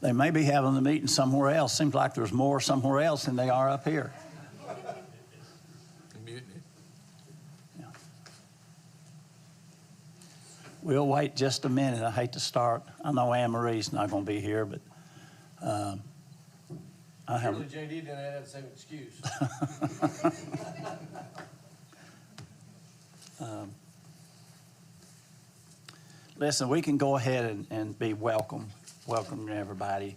They may be having the meeting somewhere else. Seems like there's more somewhere else than they are up here. Yeah. We'll wait just a minute. I hate to start. I know Anne Marie's not going to be here, but I have. Surely JD didn't have the same excuse. Listen, we can go ahead and be welcoming everybody.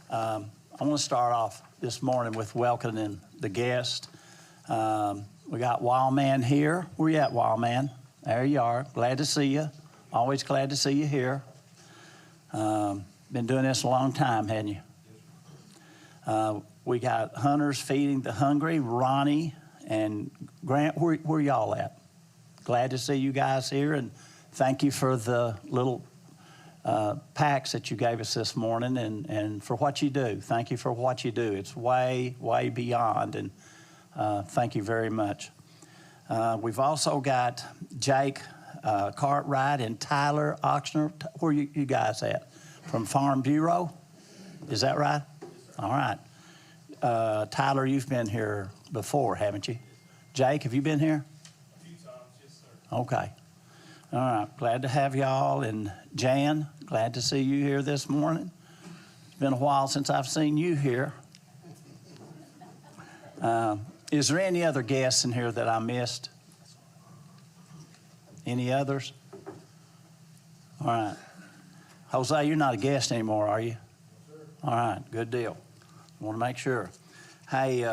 I want to start off this morning with welcoming the guest. We got Wildman here. Where you at, Wildman? There you are. Glad to see you. Always glad to see you here. Been doing this a long time, hadn't you? We got Hunters Feeding the Hungry, Ronnie and Grant. Where y'all at? Glad to see you guys here, and thank you for the little packs that you gave us this morning and for what you do. Thank you for what you do. It's way, way beyond, and thank you very much. We've also got Jake Cartwright and Tyler Oxner. Where you guys at? From Farm Bureau? Is that right? All right. Tyler, you've been here before, haven't you? Jake, have you been here? A few times, yes, sir. Okay. All right. Glad to have y'all. And Jan, glad to see you here this morning. It's been a while since I've seen you here. Is there any other guests in here that I missed? Any others? All right. Jose, you're not a guest anymore, are you? Yes, sir. All right. Good deal. I want to make sure. Hey,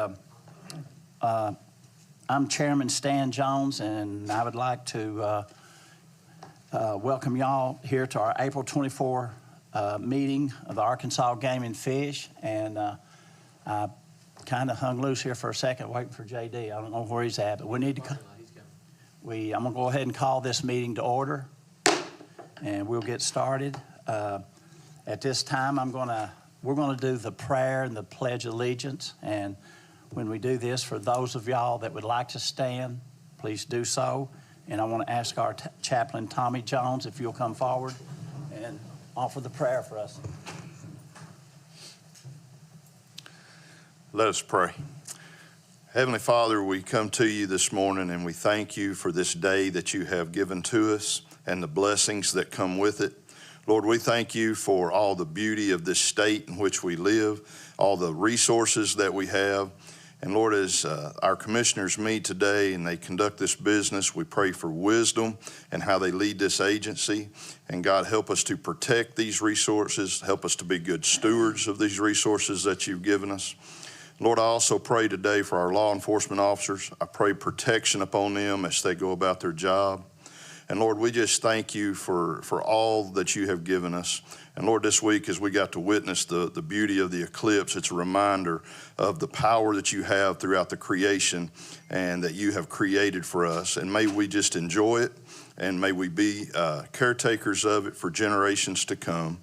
I'm Chairman Stan Jones, and I would like to welcome y'all here to our April 24 meeting of the Arkansas Game and Fish. And I kind of hung loose here for a second waiting for JD. I don't know where he's at, but we need to I'm going to go ahead and call this meeting to order, and we'll get started. At this time, we're going to do the prayer and the Pledge of Allegiance. And when we do this, for those of y'all that would like to stand, please do so. And I want to ask our chaplain, Tommy Jones, if you'll come forward and offer the prayer for us. Let us pray. Heavenly Father, we come to you this morning and we thank you for this day that you have given to us and the blessings that come with it. Lord, we thank you for all the beauty of this state in which we live, all the resources that we have. And Lord, as our commissioners meet today and they conduct this business, we pray for wisdom and how they lead this agency. And God, help us to protect these resources. Help us to be good stewards of these resources that you've given us. Lord, I also pray today for our law enforcement officers. I pray protection upon them as they go about their job. And Lord, we just thank you for all that you have given us. And Lord, this week as we got to witness the beauty of the eclipse, it's a reminder of the power that you have throughout the creation and that you have created for us. And may we just enjoy it, and may we be caretakers of it for generations to come.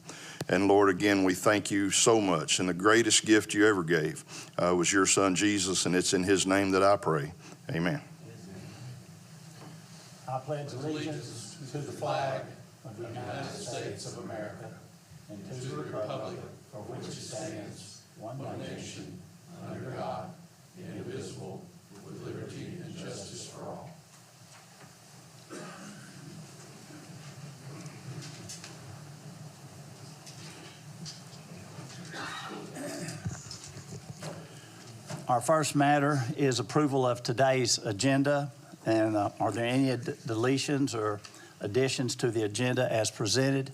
And Lord, again, we thank you so much. And the greatest gift you ever gave was your son, Jesus, and it's in his name that I pray. Amen. I pledge allegiance to the flag of the United States of America and to the republic for which it stands, one nation, under God, indivisible, with liberty and justice for all. Our first matter is approval of today's agenda. And are there any deletions or additions to the agenda as presented?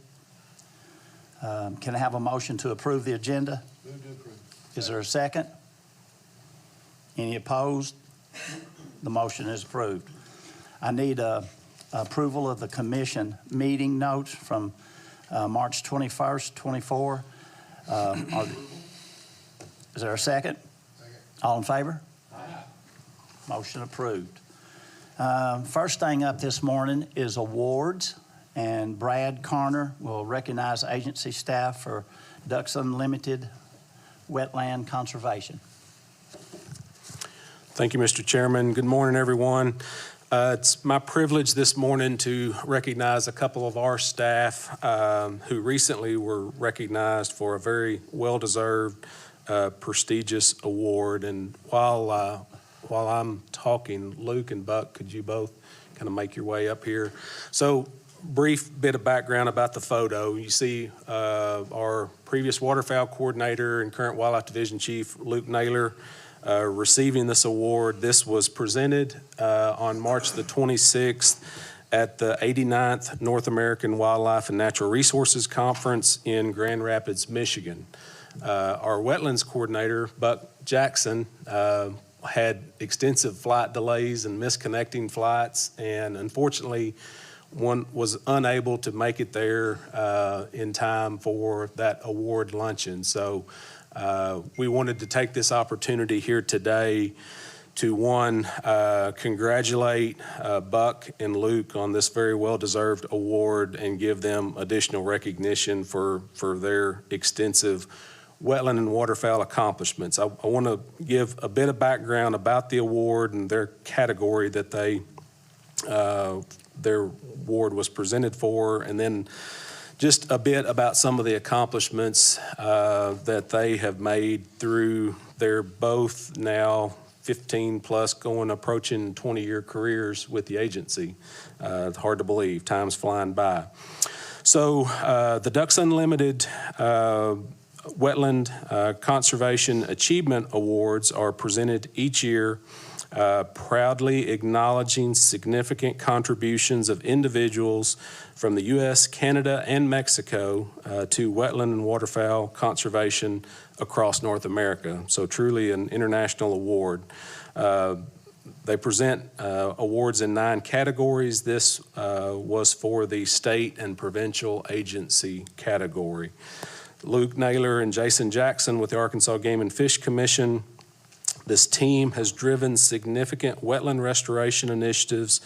Can I have a motion to approve the agenda? Move to approve. Is there a second? Any opposed? The motion is approved. I need approval of the commission meeting notes from March 21st, 24. Is there a second? Second. All in favor? Aye. Motion approved. First thing up this morning is awards, and Brad Carner will recognize agency staff for Ducks Unlimited Wetland Conservation. Thank you, Mr. Chairman. Good morning, everyone. It's my privilege this morning to recognize a couple of our staff who recently were recognized for a very well-deserved, prestigious award. And while I'm talking, Luke and Buck, could you both kind of make your way up here? So, brief bit of background about the photo. You see our previous waterfowl coordinator and current Wildlife Division Chief, Luke Naylor, receiving this award. This was presented on March the 26th at the 89th North American Wildlife and Natural Resources Conference in Grand Rapids, Michigan. Our wetlands coordinator, Buck Jackson, had extensive flight delays and misconnecting flights, and unfortunately, one was unable to make it there in time for that award luncheon. So we wanted to take this opportunity here today to, one, congratulate Buck and Luke on this very well-deserved award and give them additional recognition for their extensive wetland and waterfowl accomplishments. I want to give a bit of background about the award and their category that their award was presented for, and then just a bit about some of the accomplishments that they have made through their both now 15 plus approaching 20-year careers with the agency. It's hard to believe, time's flying by. So the Ducks Unlimited Wetland Conservation Achievement Awards are presented each year, proudly acknowledging significant contributions of individuals from the U.S., Canada, and Mexico to wetland and waterfowl conservation across North America. So truly an international award. They present awards in 9 categories. This was for the state and provincial agency category. Luke Naylor and Jason Jackson with the Arkansas Game and Fish Commission. This team has driven significant wetland restoration initiatives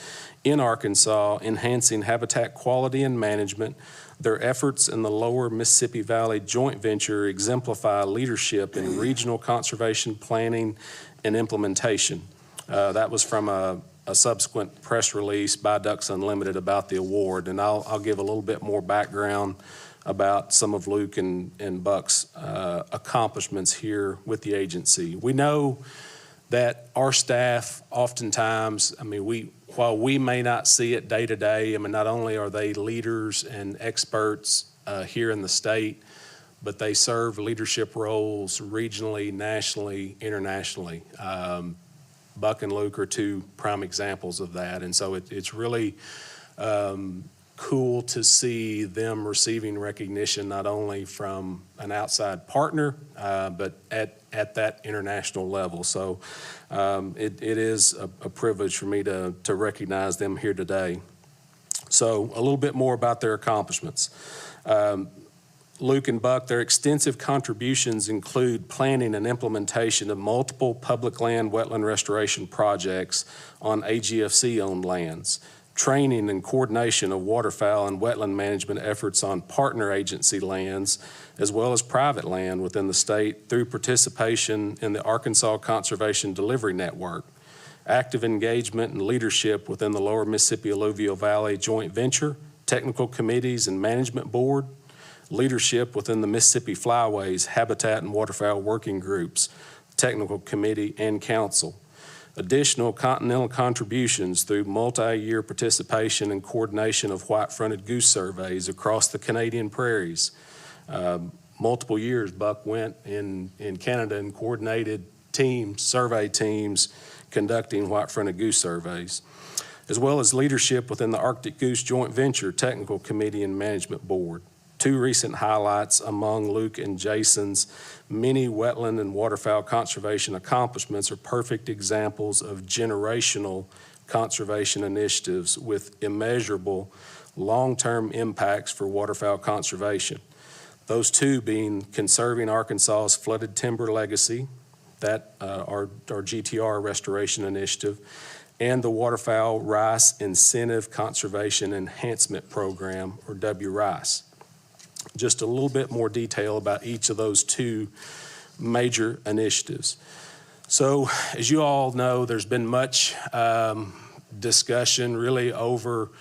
in Arkansas, enhancing habitat quality and management. Their efforts in the Lower Mississippi Valley joint venture exemplify leadership in regional conservation planning and implementation. That was from a subsequent press release by Ducks Unlimited about the award, and I'll give a little bit more background about some of Luke and Buck's accomplishments here with the agency. We know that our staff oftentimes, while we may not see it day to day, not only are they leaders and experts here in the state, but they serve leadership roles regionally, nationally, internationally. Buck and Luke are 2 prime examples of that, and so it's really cool to see them receiving recognition not only from an outside partner, but at that international level. So it is a privilege for me to recognize them here today. So a little bit more about their accomplishments. Luke and Buck, their extensive contributions include planning and implementation of multiple public land wetland restoration projects on AGFC-owned lands, training and coordination of waterfowl and wetland management efforts on partner agency lands, as well as private land within the state through participation in the Arkansas Conservation Delivery Network, active engagement and leadership within the Lower Mississippi Alluvial Valley Joint Venture, technical committees and management board, leadership within the Mississippi Flyways Habitat and Waterfowl Working Groups, technical committee and council. Additional continental contributions through multi-year participation and coordination of white-fronted goose surveys across the Canadian prairies. Multiple years, Buck went in Canada and coordinated survey teams conducting white-fronted goose surveys, as well as leadership within the Arctic Goose Joint Venture Technical Committee and Management Board. 2 recent highlights among Luke and Jason's many wetland and waterfowl conservation accomplishments are perfect examples of generational conservation initiatives with immeasurable long-term impacts for waterfowl conservation. Those 2 being conserving Arkansas's flooded timber legacy, that our GTR restoration initiative, and the Waterfowl Rice Incentive Conservation Enhancement Program, or WRICE. Just a little bit more detail about each of those 2 major initiatives. So, as you all know, there's been much discussion really over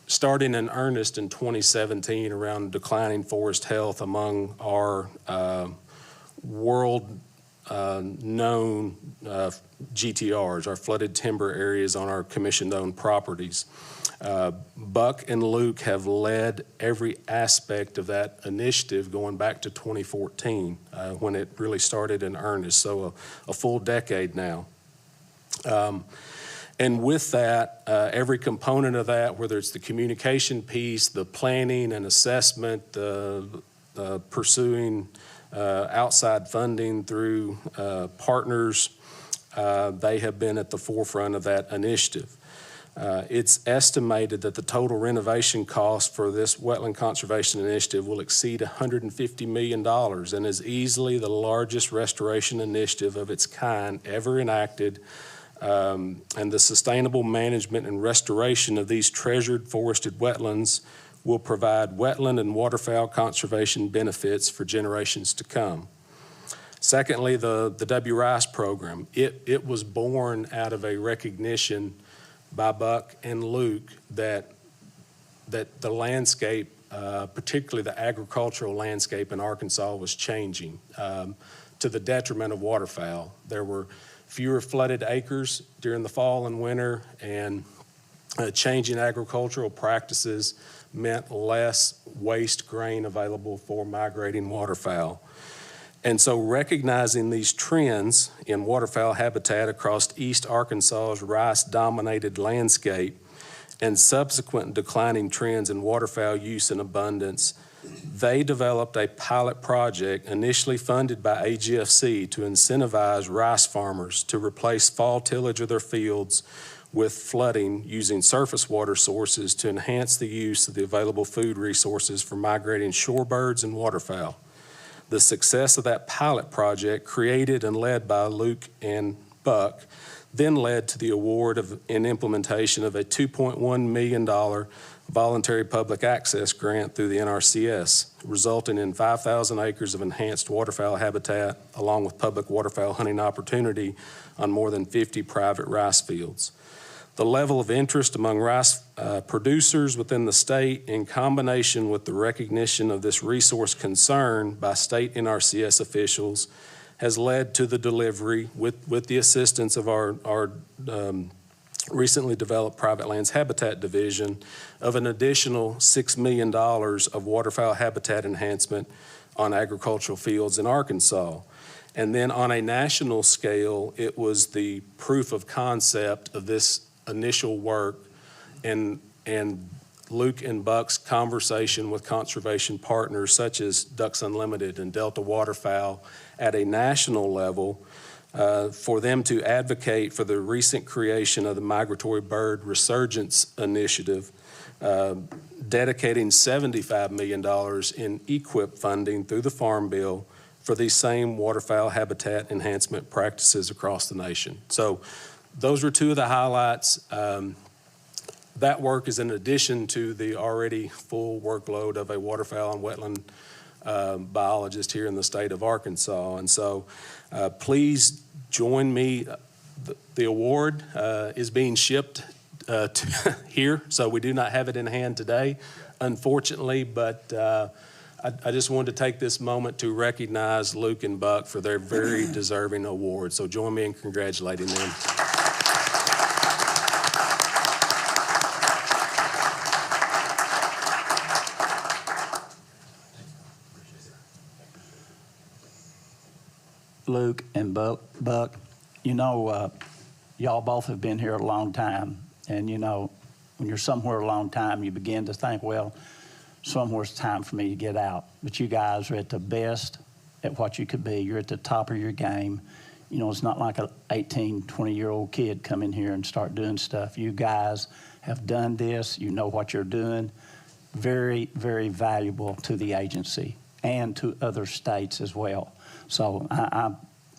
starting in earnest in 2017 around declining forest health among our world known GTRs, our flooded timber areas on our commission-owned properties. Buck and Luke have led every aspect of that initiative going back to 2014 when it really started in earnest, so a full decade now. And with that, every component of that, whether it's the communication piece, the planning and assessment, pursuing outside funding through partners, they have been at the forefront of that initiative. It's estimated that the total renovation cost for this wetland conservation initiative will exceed $150 million and is easily the largest restoration initiative of its kind ever enacted. And the sustainable management and restoration of these treasured forested wetlands will provide wetland and waterfowl conservation benefits for generations to come. Secondly, the W. Rice program. It was born out of a recognition by Buck and Luke that the landscape, particularly the agricultural landscape in Arkansas, was changing to the detriment of waterfowl. There were fewer flooded acres during the fall and winter, and changing agricultural practices meant less waste grain available for migrating waterfowl. And so recognizing these trends in waterfowl habitat across East Arkansas's rice-dominated landscape and subsequent declining trends in waterfowl use and abundance, they developed a pilot project initially funded by AGFC to incentivize rice farmers to replace fall tillage of their fields with flooding using surface water sources to enhance the use of the available food resources for migrating shorebirds and waterfowl. The success of that pilot project, created and led by Luke and Buck, then led to the award and implementation of a $2.1 million voluntary public access grant through the NRCS, resulting in 5,000 acres of enhanced waterfowl habitat, along with public waterfowl hunting opportunity on more than 50 private rice fields. The level of interest among rice producers within the state, in combination with the recognition of this resource concern by state NRCS officials, has led to the delivery, with the assistance of our recently developed Private Lands Habitat Division, of an additional $6 million of waterfowl habitat enhancement on agricultural fields in Arkansas. And then on a national scale, it was the proof of concept of this initial work and Luke and Buck's conversation with conservation partners such as Ducks Unlimited and Delta Waterfowl at a national level for them to advocate for the recent creation of the Migratory Bird Resurgence Initiative, dedicating $75 million in EQIP funding through the Farm Bill for these same waterfowl habitat enhancement practices across the nation. So those were two of the highlights. That work is in addition to the already full workload of a waterfowl and wetland biologist here in the state of Arkansas. And so please join me. The award is being shipped here, so we do not have it in hand today, unfortunately, but I just wanted to take this moment to recognize Luke and Buck for their very deserving award. So join me in congratulating them. Luke and Buck, you know, y'all both have been here a long time. And, you know, when you're somewhere a long time, you begin to think, well, somewhere's time for me to get out. But you guys are at the best at what you could be. You're at the top of your game. You know, it's not like an 18, 20-year-old kid come in here and start doing stuff. You guys have done this. You know what you're doing. Very, very valuable to the agency and to other states as well. So I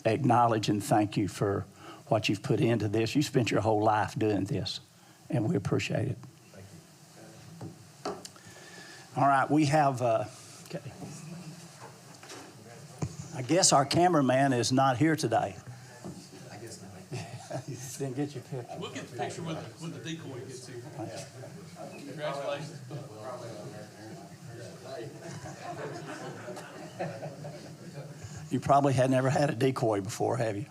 acknowledge and thank you for what you've put into this. You spent your whole life doing this, and we appreciate it. Thank you. All right, we have, okay. I guess our cameraman is not here today. I guess not. Then get your picture. We'll get the picture when the decoy gets here. Congratulations. You probably had never had a decoy before, have you?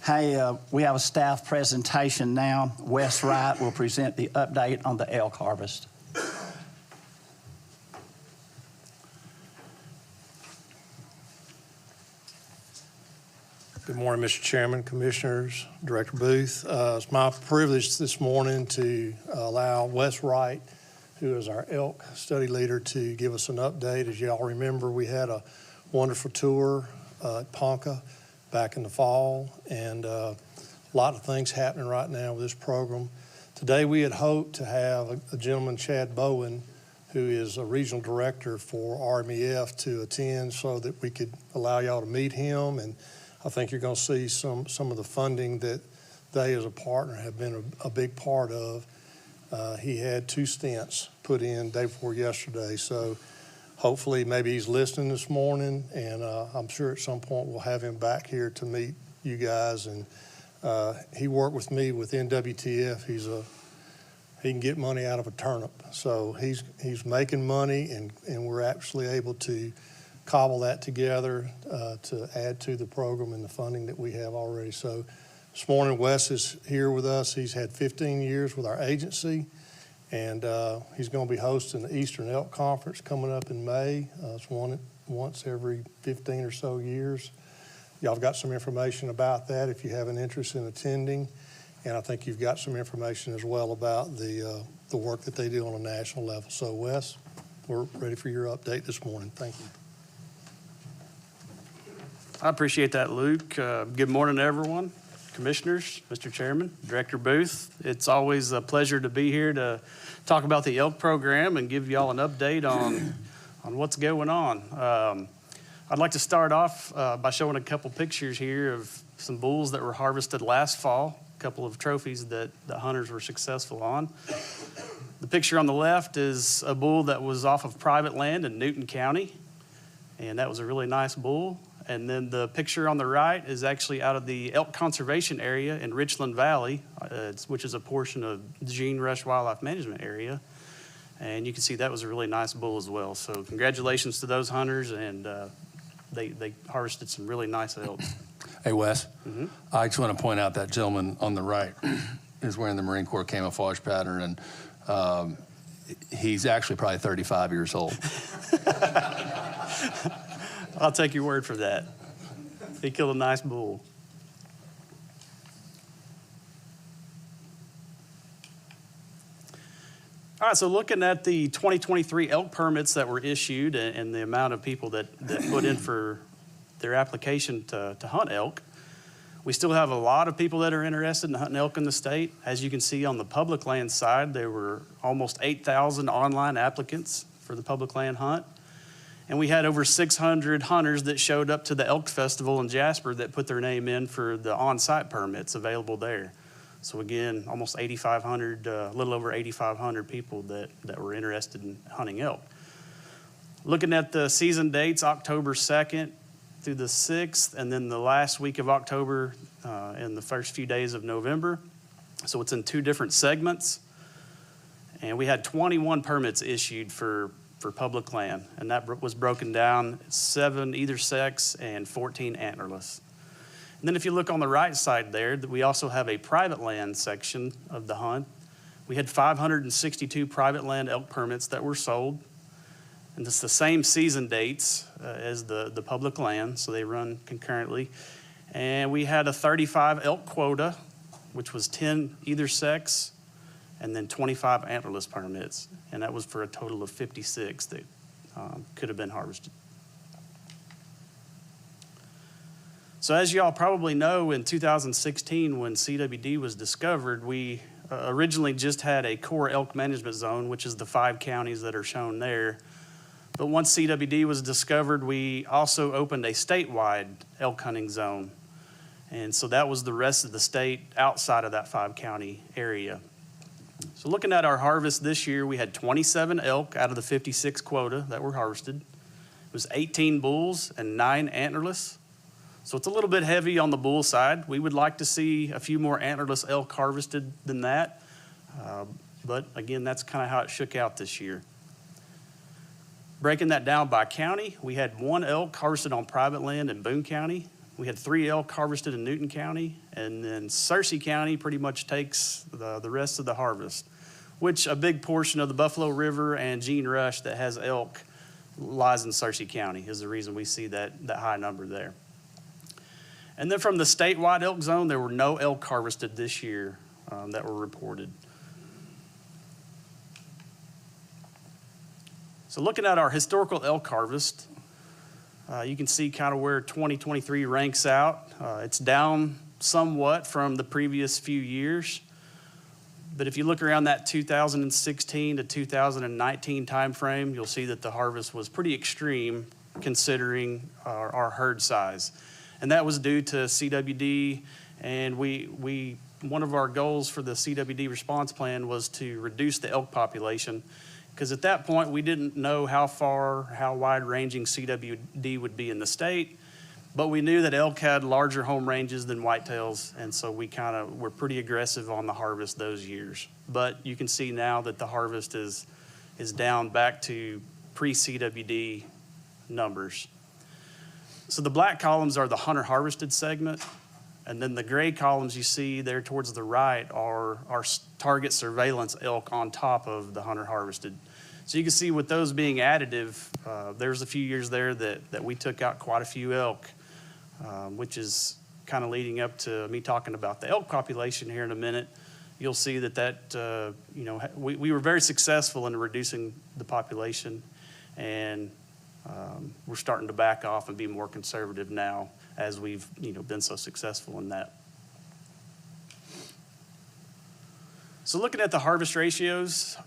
Hey, we have a staff presentation now. Wes Wright will present the update on the elk harvest. Good morning, Mr. Chairman, Commissioners, Director Booth. It's my privilege this morning to allow Wes Wright, who is our elk study leader, to give us an update. As you all remember, we had a wonderful tour at Ponca back in the fall, and a lot of things happening right now with this program. Today, we had hoped to have a gentleman, Chad Bowen, who is a regional director for RMEF, to attend so that we could allow y'all to meet him. And I think you're going to see some of the funding that they as a partner have been a big part of. He had 2 stints put in day before yesterday, so hopefully maybe he's listening this morning, and I'm sure at some point we'll have him back here to meet you guys. And he worked with me with NWTF. He can get money out of a turnip, so he's making money, and we're actually able to cobble that together to add to the program and the funding that we have already. So this morning, Wes is here with us. He's had 15 years with our agency, and he's going to be hosting the Eastern Elk Conference coming up in May. It's once every 15 or so years. Y'all have got some information about that if you have an interest in attending, and I think you've got some information as well about the work that they do on a national level. So, Wes, we're ready for your update this morning. Thank you. I appreciate that, Luke. Good morning, everyone. Commissioners, Mr. Chairman, Director Booth. It's always a pleasure to be here to talk about the elk program and give you all an update on what's going on. I'd like to start off by showing a couple pictures here of some bulls that were harvested last fall, a couple of trophies that the hunters were successful on. The picture on the left is a bull that was off of private land in Newton County, and that was a really nice bull. And then the picture on the right is actually out of the elk conservation area in Richland Valley, which is a portion of the Gene Rush Wildlife Management Area. And you can see that was a really nice bull as well. So congratulations to those hunters, and they harvested some really nice elk. Hey, Wes, I just want to point out that gentleman on the right is wearing the Marine Corps camouflage pattern, and he's actually probably 35 years old. I'll take your word for that. He killed a nice bull. All right, so looking at the 2023 elk permits that were issued and the amount of people that put in for their application to hunt elk, we still have a lot of people that are interested in hunting elk in the state. As you can see on the public land side, there were almost 8,000 online applicants for the public land hunt. And we had over 600 hunters that showed up to the Elk Festival in Jasper that put their name in for the on-site permits available there. So again, almost 8,500, a little over 8,500 people that were interested in hunting elk. Looking at the season dates, October 2nd through the 6th, and then the last week of October and the first few days of November. So it's in 2 different segments. And we had 21 permits issued for public land, and that was broken down 7 either sex and 14 antlerless. And then if you look on the right side there, we also have a private land section of the hunt. We had 562 private land elk permits that were sold, and it's the same season dates as the public land, so they run concurrently. And we had a 35 elk quota, which was 10 either sex, and then 25 antlerless permits, and that was for a total of 56 that could have been harvested. So as y'all probably know, in 2016, when CWD was discovered, we originally just had a core elk management zone, which is the 5 counties that are shown there. But once CWD was discovered, we also opened a statewide elk hunting zone. And so that was the rest of the state outside of that 5-county area. So looking at our harvest this year, we had 27 elk out of the 56 quota that were harvested. It was 18 bulls and 9 antlerless. So it's a little bit heavy on the bull side. We would like to see a few more antlerless elk harvested than that. But again, that's kind of how it shook out this year. Breaking that down by county, we had 1 elk harvested on private land in Boone County. We had 3 elk harvested in Newton County. And then Searcy County pretty much takes the rest of the harvest, which a big portion of the Buffalo River and Gene Rush that has elk lies in Searcy County is the reason we see that high number there. And then from the statewide elk zone, there were no elk harvested this year that were reported. So looking at our historical elk harvest, you can see kind of where 2023 ranks out. It's down somewhat from the previous few years. But if you look around that 2016 to 2019 timeframe, you'll see that the harvest was pretty extreme considering our herd size. And that was due to CWD, and one of our goals for the CWD response plan was to reduce the elk population, because at that point we didn't know how wide-ranging CWD would be in the state, but we knew that elk had larger home ranges than whitetails, and so we kind of were pretty aggressive on the harvest those years. But you can see now that the harvest is down back to pre-CWD numbers. So the black columns are the hunter harvested segment, and then the gray columns you see there towards the right are our target surveillance elk on top of the hunter harvested. So you can see with those being additive, there's a few years there that we took out quite a few elk, which is kind of leading up to me talking about the elk population here in a minute. You'll see that we were very successful in reducing the population, and we're starting to back off and be more conservative now as we've been so successful in that. So looking at the harvest ratios,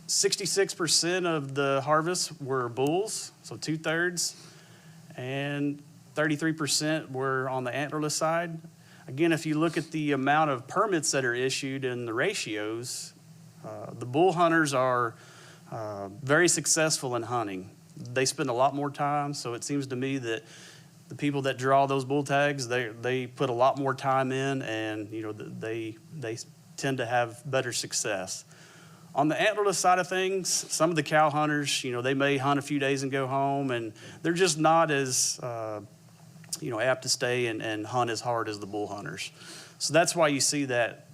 66% of the harvests were bulls, so 2/3, and 33% were on the antlerless side. Again, if you look at the amount of permits that are issued and the ratios, the bull hunters are very successful in hunting. They spend a lot more time, so it seems to me that the people that draw those bull tags, they put a lot more time in, and they tend to have better success. On the antlerless side of things, some of the cow hunters, they may hunt a few days and go home, and they're just not as apt to stay and hunt as hard as the bull hunters. So that's why you see that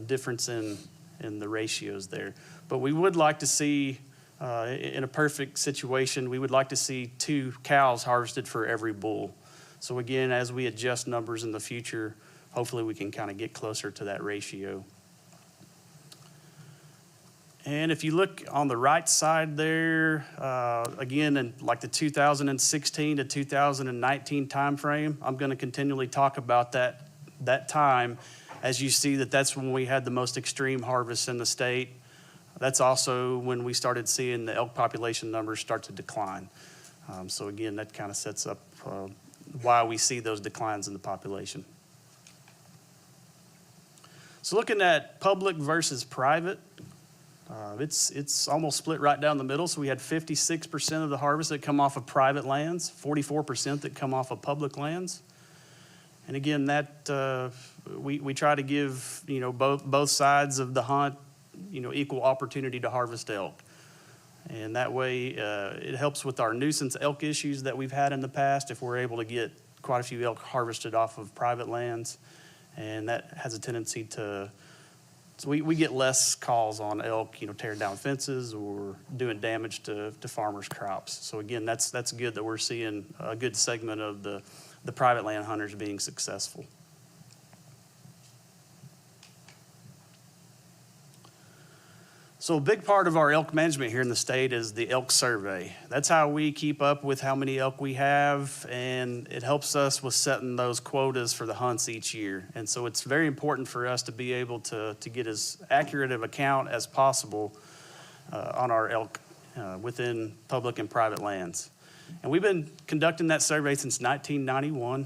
difference in the ratios there. But we would like to see, in a perfect situation, we would like to see 2 cows harvested for every bull. So again, as we adjust numbers in the future, hopefully we can kind of get closer to that ratio. And if you look on the right side there, again, in like the 2016 to 2019 timeframe, I'm going to continually talk about that time, as you see that's when we had the most extreme harvests in the state. That's also when we started seeing the elk population numbers start to decline. So again, that kind of sets up why we see those declines in the population. So looking at public versus private, it's almost split right down the middle. So we had 56% of the harvest that come off of private lands, 44% that come off of public lands. And again, that we try to give both sides of the hunt equal opportunity to harvest elk. And that way it helps with our nuisance elk issues that we've had in the past if we're able to get quite a few elk harvested off of private lands. And that has a tendency so we get less calls on elk, tearing down fences or doing damage to farmers' crops. So again, that's good that we're seeing a good segment of the private land hunters being successful. So a big part of our elk management here in the state is the elk survey. That's how we keep up with how many elk we have, and it helps us with setting those quotas for the hunts each year. And so it's very important for us to be able to get as accurate of a count as possible on our elk within public and private lands. And we've been conducting that survey since 1991.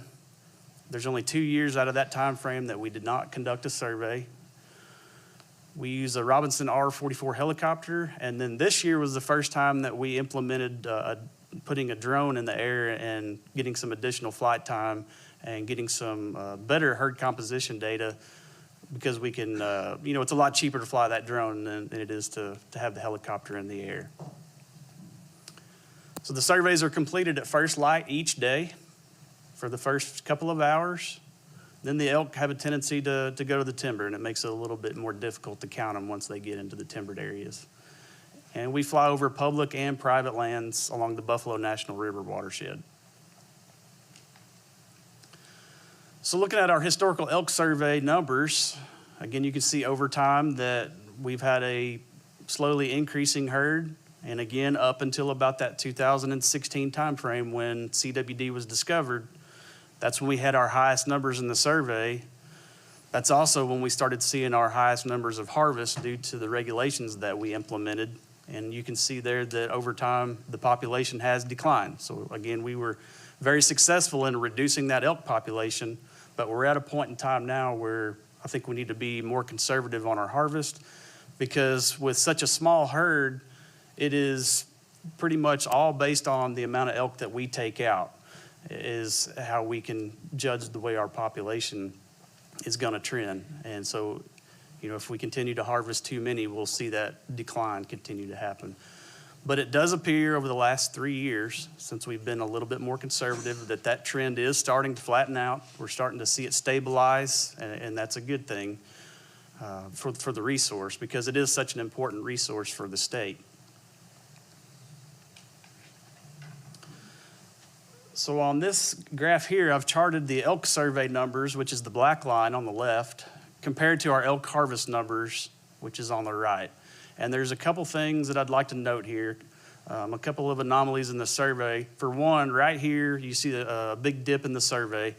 There's only 2 years out of that time frame that we did not conduct a survey. We use a Robinson R-44 helicopter, and then this year was the first time that we implemented a putting a drone in the air and getting some additional flight time and getting some better herd composition data, because we can, it's a lot cheaper to fly that drone than it is to have the helicopter in the air. So the surveys are completed at first light each day for the first couple of hours. Then the elk have a tendency to go to the timber, and it makes it a little bit more difficult to count them once they get into the timbered areas. And we fly over public and private lands along the Buffalo National River watershed. So looking at our historical elk survey numbers, again, you can see over time that we've had a slowly increasing herd. And again, up until about that 2016 timeframe when CWD was discovered, that's when we had our highest numbers in the survey. That's also when we started seeing our highest numbers of harvest due to the regulations that we implemented. And you can see there that over time, the population has declined. So again, we were very successful in reducing that elk population, but we're at a point in time now where I think we need to be more conservative on our harvest, because with such a small herd, it is pretty much all based on the amount of elk that we take out is how we can judge the way our population is going to trend. And so, if we continue to harvest too many, we'll see that decline continue to happen. But it does appear over the last 3 years, since we've been a little bit more conservative, that trend is starting to flatten out. We're starting to see it stabilize, and that's a good thing for the resource, because it is such an important resource for the state. So on this graph here, I've charted the elk survey numbers, which is the black line on the left, compared to our elk harvest numbers, which is on the right. And there's a couple things that I'd like to note here, a couple of anomalies in the survey. For one, right here, you see a big dip in the survey.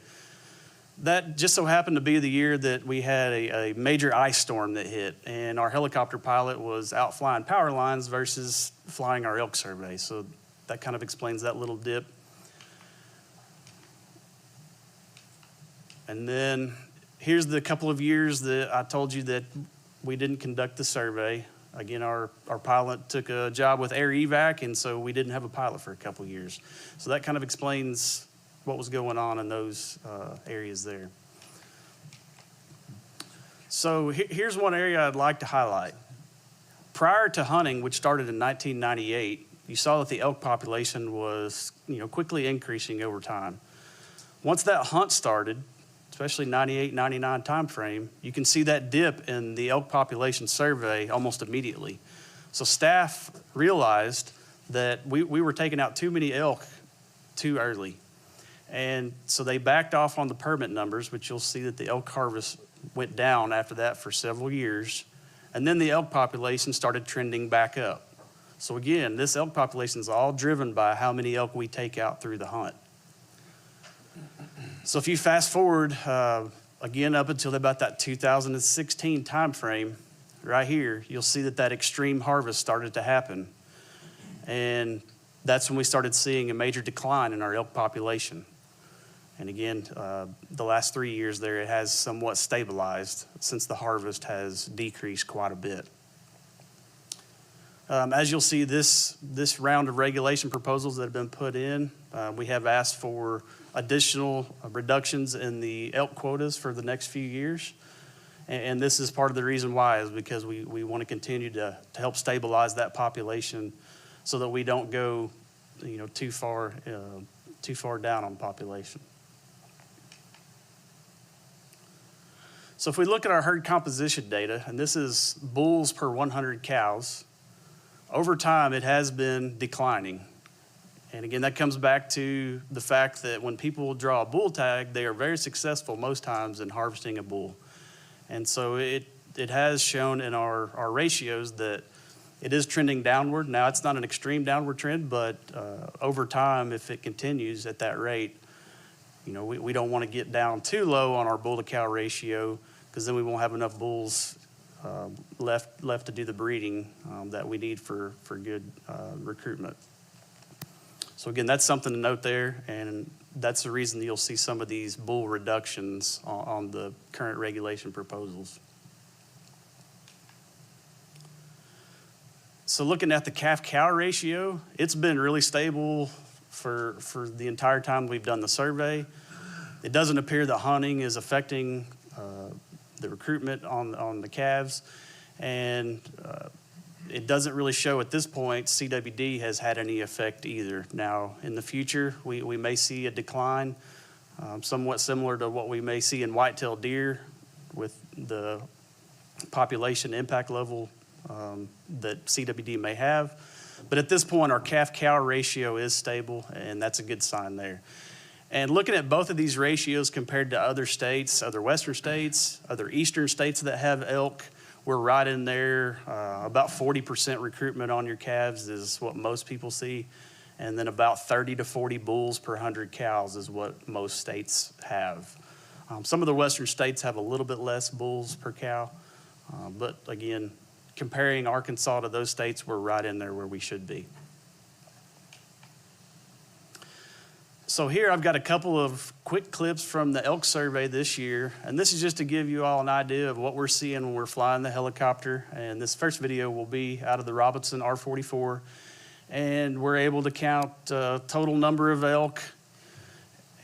That just so happened to be the year that we had a major ice storm that hit, and our helicopter pilot was out flying power lines versus flying our elk survey. So that kind of explains that little dip. And then here's the couple of years that I told you that we didn't conduct the survey. Again, our pilot took a job with Air Evac, and so we didn't have a pilot for a couple of years. So that kind of explains what was going on in those areas there. So here's one area I'd like to highlight. Prior to hunting, which started in 1998, you saw that the elk population was quickly increasing over time. Once that hunt started, especially 98, 99 timeframe, you can see that dip in the elk population survey almost immediately. So staff realized that we were taking out too many elk too early. And so they backed off on the permit numbers, which you'll see that the elk harvest went down after that for several years. And then the elk population started trending back up. So again, this elk population is all driven by how many elk we take out through the hunt. So if you fast forward, again, up until about that 2016 timeframe, right here, you'll see that extreme harvest started to happen. And that's when we started seeing a major decline in our elk population. And again, the last 3 years there, it has somewhat stabilized since the harvest has decreased quite a bit. As you'll see, this round of regulation proposals that have been put in, we have asked for additional reductions in the elk quotas for the next few years. And this is part of the reason why, is because we want to continue to help stabilize that population so that we don't go too far down on population. So if we look at our herd composition data, and this is bulls per 100 cows, over time it has been declining. And again, that comes back to the fact that when people draw a bull tag, they are very successful most times in harvesting a bull. And so it has shown in our ratios that it is trending downward. Now, it's not an extreme downward trend, but over time, if it continues at that rate, we don't want to get down too low on our bull to cow ratio, because then we won't have enough bulls left to do the breeding that we need for good recruitment. So again, that's something to note there, and that's the reason you'll see some of these bull reductions on the current regulation proposals. So looking at the calf-cow ratio, it's been really stable for the entire time we've done the survey. It doesn't appear that hunting is affecting the recruitment on the calves, and it doesn't really show at this point CWD has had any effect either. Now, in the future, we may see a decline, somewhat similar to what we may see in whitetail deer with the population impact level that CWD may have. But at this point, our calf-cow ratio is stable, and that's a good sign there. And looking at both of these ratios compared to other states, other western states, other eastern states that have elk, we're right in there. About 40% recruitment on your calves is what most people see. And then about 30 to 40 bulls per 100 cows is what most states have. Some of the western states have a little bit less bulls per cow. But again, comparing Arkansas to those states, we're right in there where we should be. So here I've got a couple of quick clips from the elk survey this year, and this is just to give you all an idea of what we're seeing when we're flying the helicopter. And this first video will be out of the Robinson R44, and we're able to count total number of elk,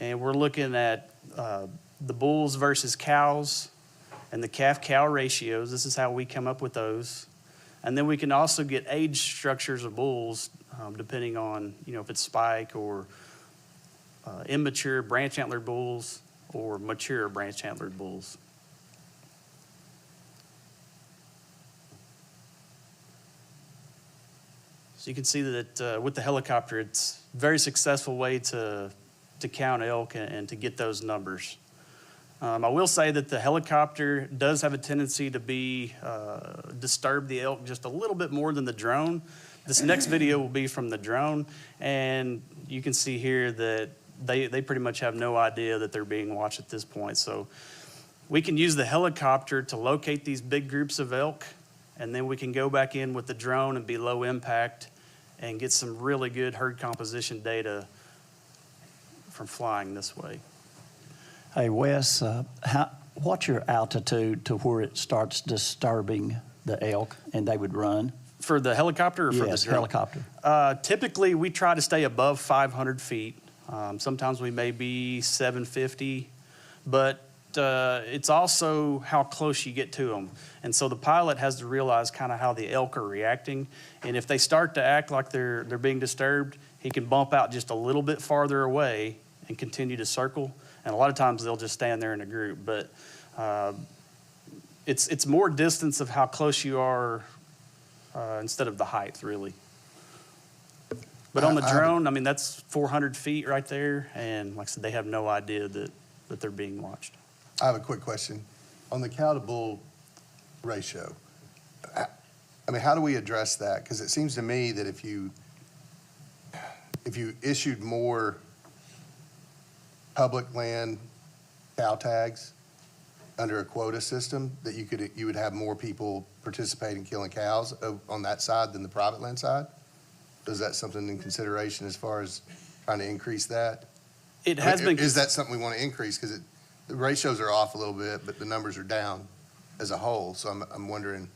and we're looking at the bulls versus cows and the calf-cow ratios. This is how we come up with those. And then we can also get age structures of bulls depending on, if it's spike or immature branch antlered bulls or mature branch antlered bulls. So you can see that with the helicopter, it's a very successful way to count elk and to get those numbers. I will say that the helicopter does have a tendency to disturb the elk just a little bit more than the drone. This next video will be from the drone, and you can see here that they pretty much have no idea that they're being watched at this point. So we can use the helicopter to locate these big groups of elk, and then we can go back in with the drone and be low impact and get some really good herd composition data from flying this way. Hey, Wes, what's your altitude to where it starts disturbing the elk and they would run? For the helicopter or for the drone? Helicopter. Typically, we try to stay above 500 feet. Sometimes we may be 750, but it's also how close you get to them. And so the pilot has to realize kind of how the elk are reacting. And if they start to act like they're being disturbed, he can bump out just a little bit farther away and continue to circle. And a lot of times they'll just stand there in a group. But it's more distance of how close you are instead of the height, really. But on the drone, I mean, that's 400 feet right there. And like I said, they have no idea that they're being watched. I have a quick question. On the cow to bull ratio, I mean, how do we address that? Because it seems to me that if you issued more public land cow tags under a quota system, that you would have more people participate in killing cows on that side than the private land side? Is that something in consideration as far as trying to increase that? It has been. Is that something we want to increase? Because the ratios are off a little bit, but the numbers are down as a whole. So I'm wondering.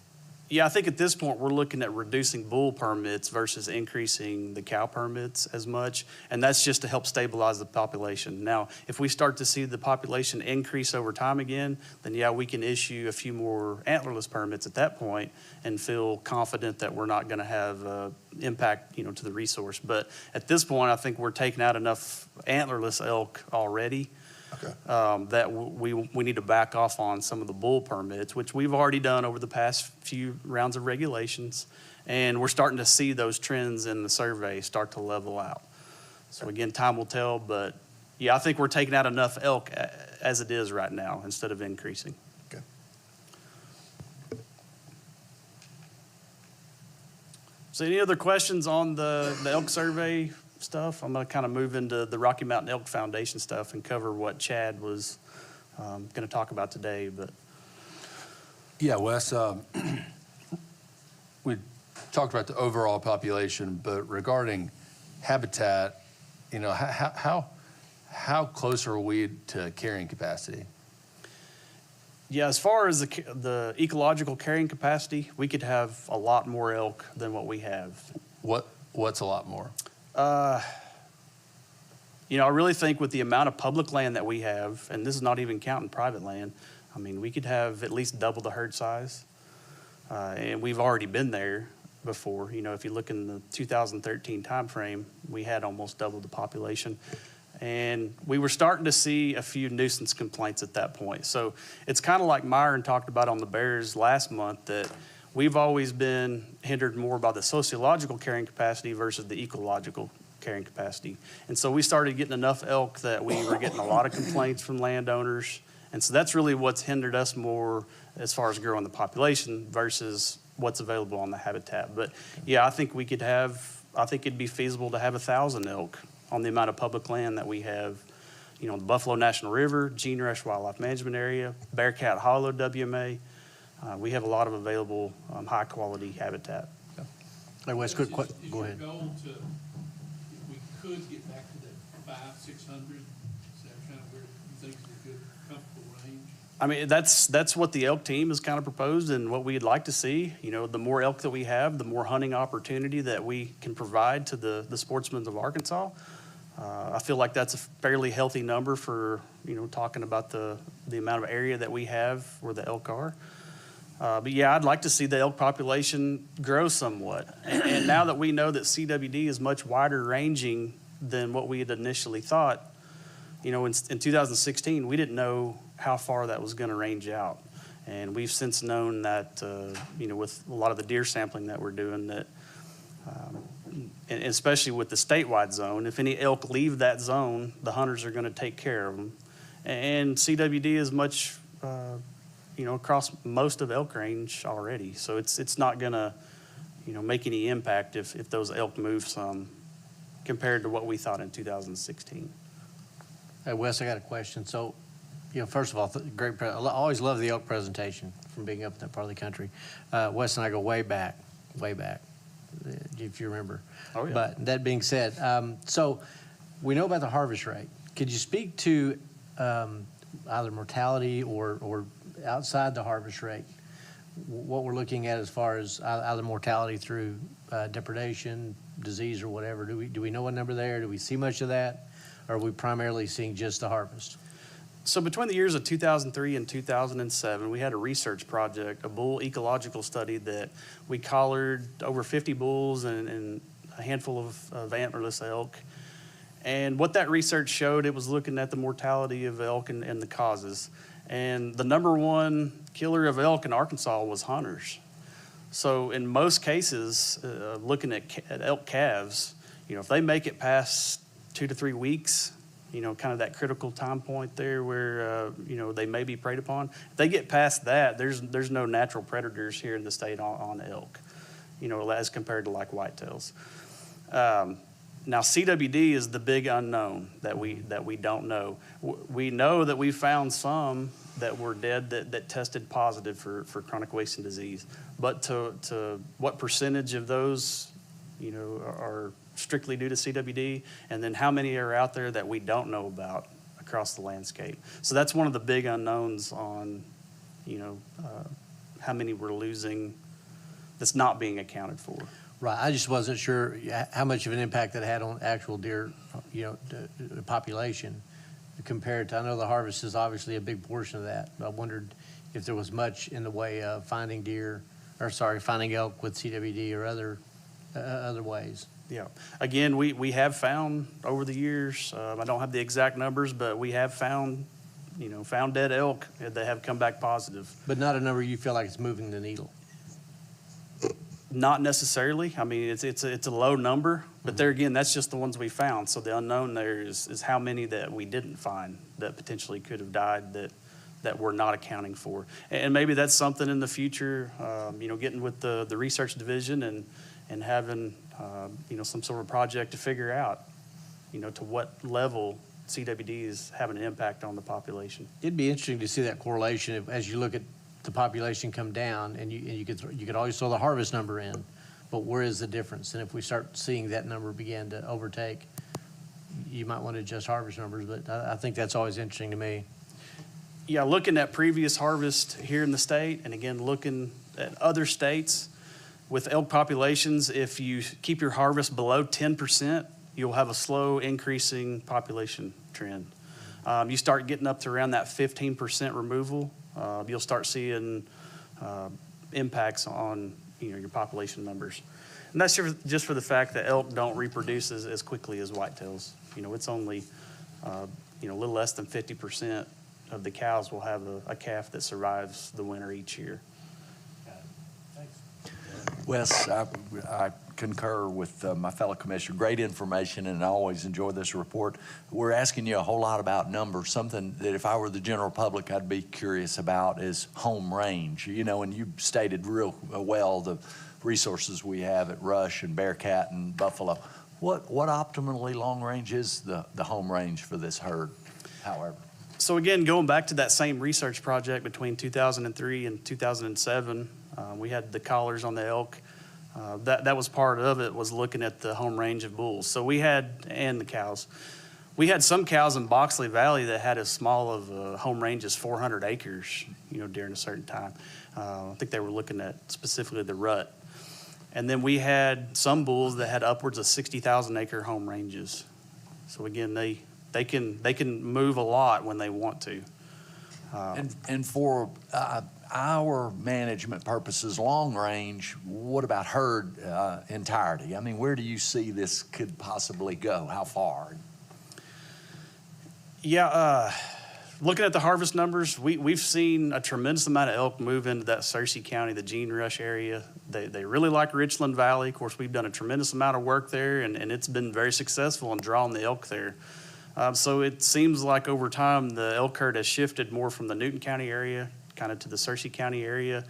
Yeah, I think at this point we're looking at reducing bull permits versus increasing the cow permits as much, and that's just to help stabilize the population. Now, if we start to see the population increase over time again, then yeah, we can issue a few more antlerless permits at that point and feel confident that we're not going to have impact, to the resource. But at this point, I think we're taking out enough antlerless elk already. Okay. That we need to back off on some of the bull permits, which we've already done over the past few rounds of regulations. And we're starting to see those trends in the survey start to level out. So again, time will tell, but yeah, I think we're taking out enough elk as it is right now instead of increasing. Okay. So any other questions on the elk survey stuff? I'm going to kind of move into the Rocky Mountain Elk Foundation stuff and cover what Chad was going to talk about today. But Yeah, Wes, we talked about the overall population, but regarding habitat, how close are we to carrying capacity? yeah, as far as the ecological carrying capacity, we could have a lot more elk than what we have. What's a lot more? You know, I really think with the amount of public land that we have, and this is not even counting private land, I mean, we could have at least double the herd size. And we've already been there before. You know, if you look in the 2013 timeframe, we had almost double the population. And we were starting to see a few nuisance complaints at that point. So it's kind of like Myron talked about on the Bears last month, that we've always been hindered more by the sociological carrying capacity versus the ecological carrying capacity. And so we started getting enough elk that we were getting a lot of complaints from landowners. And so that's really what's hindered us more as far as growing the population versus what's available on the habitat. But yeah, I think it'd be feasible to have 1,000 elk on the amount of public land that we have. You know, the Buffalo National River, Gene Rush Wildlife Management Area, Bearcat Hollow WMA. We have a lot of available high-quality habitat. Hey, Wes, quick go Is your ahead. goal to, if we could get back to that 500, 600, is that kind of where you think is a good, comfortable range? I mean, that's what the elk team has kind of proposed and what we'd like to see. You know, the more elk that we have, the more hunting opportunity that we can provide to the sportsmen of Arkansas. I feel like that's a fairly healthy number for, you know, talking about the amount of area that we have where the elk are. But yeah, I'd like to see the elk population grow somewhat. And now that we know that CWD is much wider ranging than what we had initially thought, you know, in 2016, we didn't know how far that was going to range out. And we've since known that, you know, with a lot of the deer sampling that we're doing, that, and especially with the statewide zone, if any elk leave that zone, the hunters are going to take care of them. And CWD is much, you know, across most of elk range already. So it's not going to, you know, make any impact if those elk move some compared to what we thought in 2016. Hey, Wes, I got a question. So, you know, first of all, I always love the elk presentation from being up in that part of the country. Wes and I go way back, if you remember. Oh, yeah. But that being said, so we know about the harvest rate. Could you speak to either mortality or outside the harvest rate, what we're looking at as far as either mortality through depredation, disease, or whatever? Do we know a number there? Do we see much of that? Or are we primarily seeing just the harvest? So between the years of 2003 and 2007, we had a research project, a bull ecological study that we collared over 50 bulls and a handful of antlerless elk. And what that research showed, it was looking at the mortality of elk and the causes. And the number one killer of elk in Arkansas was hunters. So in most cases, looking at elk calves, you know, if they make it past 2 to 3 weeks, you know, kind of that critical time point there where, you know, they may be preyed upon. If they get past that, there's no natural predators here in the state on elk, you know, as compared to like whitetails. Now, CWD is the big unknown that we don't know. We know that we found some that were dead that tested positive for chronic wasting disease. But to what percentage of those, you know, are strictly due to CWD, and then how many are out there that we don't know about across the landscape. So that's one of the big unknowns on, you know, how many we're losing that's not being accounted for. Right. I just wasn't sure how much of an impact that had on actual deer, you know, the population compared to, I know the harvest is obviously a big portion of that, but I wondered if there was much in the way of finding elk with CWD or other ways. Yeah. Again, we have found over the years, I don't have the exact numbers, but we have found dead elk that have come back positive. But not a number you feel like it's moving the needle. Not necessarily. I mean, it's a low number, but there again, that's just the ones we found. So the unknown there is how many that we didn't find that potentially could have died that we're not accounting for. And maybe that's something in the future, you know, getting with the research division and having, you know, some sort of project to figure out, you know, to what level CWD is having an impact on the population. It'd be interesting to see that correlation as you look at the population come down, and you could always throw the harvest number in, but where is the difference? And if we start seeing that number begin to overtake, you might want to adjust harvest numbers, but I think that's always interesting to me. Yeah, looking at previous harvest here in the state, and again, looking at other states with elk populations, if you keep your harvest below 10%, you'll have a slow increasing population trend. You start getting up to around that 15% removal, you'll start seeing impacts on your population numbers. And that's just for the fact that elk don't reproduce as quickly as whitetails. It's only a little less than 50% of the cows will have a calf that survives the winter each year. Wes, I concur with my fellow commissioner. Great information, and I always enjoy this report. We're asking you a whole lot about numbers. Something that if I were the general public, I'd be curious about is home range. And you stated real well the resources we have at Rush and Bearcat and Buffalo. What optimally long range is the home range for this herd, however? So again, going back to that same research project between 2003 and 2007, we had the collars on the elk. That was part of it, was looking at the home range of bulls. So and the cows. We had some cows in Boxley Valley that had as small of a home range as 400 acres, during a certain time. I think they were looking at specifically the rut. And then we had some bulls that had upwards of 60,000 acre home ranges. So again, they can move a lot when they want to. And for our management purposes, long range, what about herd entirety? I mean, where do you see this could possibly go? How far? Yeah, looking at the harvest numbers, we've seen a tremendous amount of elk move into that Searcy County, the Gene Rush area. They really like Richland Valley. Of course, we've done a tremendous amount of work there, and it's been very successful in drawing the elk there. So it seems like over time, the elk herd has shifted more from the Newton County area, kind of to the Searcy County area.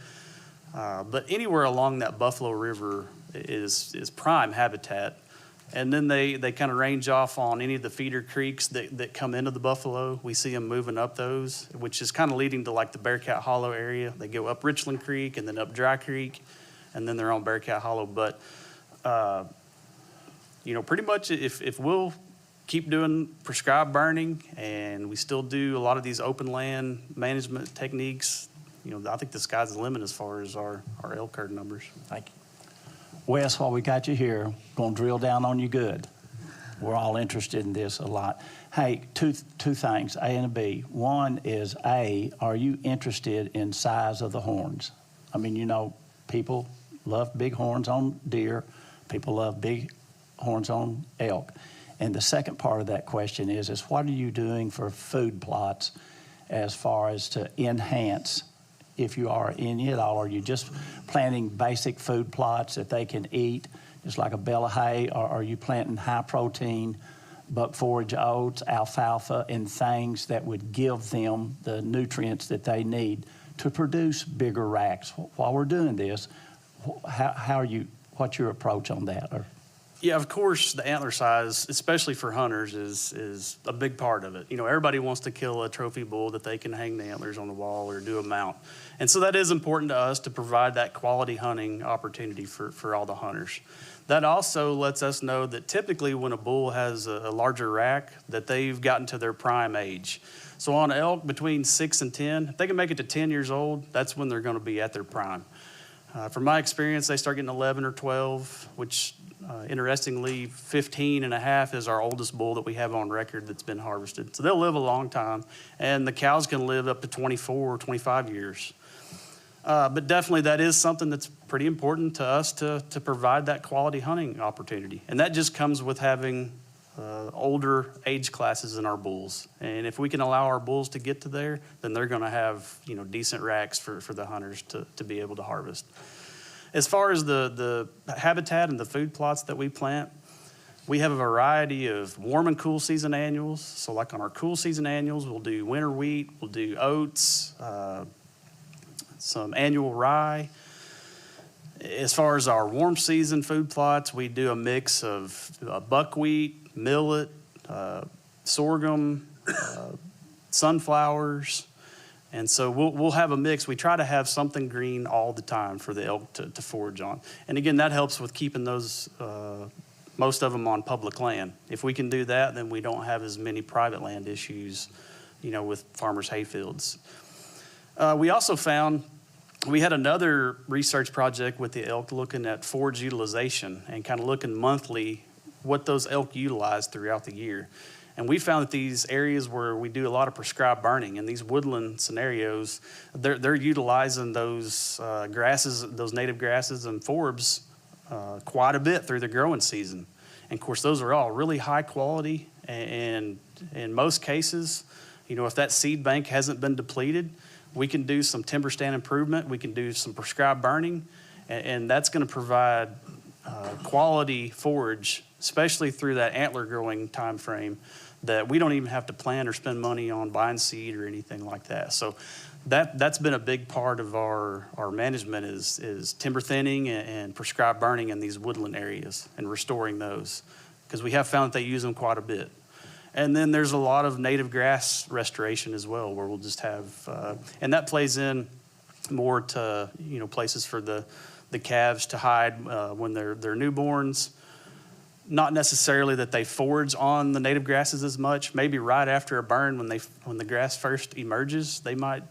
But anywhere along that Buffalo River is prime habitat. And then they kind of range off on any of the feeder creeks that come into the Buffalo. We see them moving up those, which is kind of leading to like the Bearcat Hollow area. They go up Richland Creek and then up Dry Creek, and then they're on Bearcat Hollow. But, pretty much if we'll keep doing prescribed burning and we still do a lot of these open land management techniques, I think the sky's the limit as far as our elk herd numbers. Thank you. Wes, while we got you here, going to drill down on you good. We're all interested in this a lot. Hey, two things, A and a B. One is, A, are you interested in size of the horns? I mean, people love big horns on deer. People love big horns on elk. And the second part of that question is what are you doing for food plots as far as to enhance, if you are any at all? Are you just planting basic food plots that they can eat, just like a bale of hay, or are you planting high protein, buck forage oats, alfalfa, and things that would give them the nutrients that they need to produce bigger racks? While we're doing this, what's your approach on that? Yeah, of course, the antler size, especially for hunters, is a big part of it. Everybody wants to kill a trophy bull that they can hang the antlers on the wall or do a mount. And so that is important to us to provide that quality hunting opportunity for all the hunters. That also lets us know that typically when a bull has a larger rack, that they've gotten to their prime age. So on elk between 6 and 10, if they can make it to 10 years old, that's when they're going to be at their prime. From my experience, they start getting 11 or 12, which interestingly, 15 and a half is our oldest bull that we have on record that's been harvested. So they'll live a long time, and the cows can live up to 24 or 25 years. But definitely that is something that's pretty important to us to provide that quality hunting opportunity. And that just comes with having older age classes in our bulls. And if we can allow our bulls to get to there, then they're going to have decent racks for the hunters to be able to harvest. As far as the habitat and the food plots that we plant, we have a variety of warm and cool season annuals. So like on our cool season annuals, we'll do winter wheat, we'll do oats, some annual rye. As far as our warm season food plots, we do a mix of buckwheat, millet, sorghum, sunflowers. And so we'll have a mix. We try to have something green all the time for the elk to forage on. And again, that helps with keeping those, most of them on public land. If we can do that, then we don't have as many private land issues, with farmers' hayfields. We also found we had another research project with the elk looking at forage utilization and kind of looking monthly what those elk utilize throughout the year. And we found that these areas where we do a lot of prescribed burning in these woodland scenarios, they're utilizing those grasses, those native grasses and forbs quite a bit through the growing season. And of course, those are all really high quality. And in most cases, if that seed bank hasn't been depleted, we can do some timber stand improvement. We can do some prescribed burning, and that's going to provide quality forage, especially through that antler growing time frame, that we don't even have to plan or spend money on buying seed or anything like that. So that's been a big part of our management is timber thinning and prescribed burning in these woodland areas and restoring those, because we have found that they use them quite a bit. And then there's a lot of native grass restoration as well, where we'll just have, and that plays in more to, places for the calves to hide when they're newborns. Not necessarily that they forage on the native grasses as much. Maybe right after a burn, when the grass first emerges, they might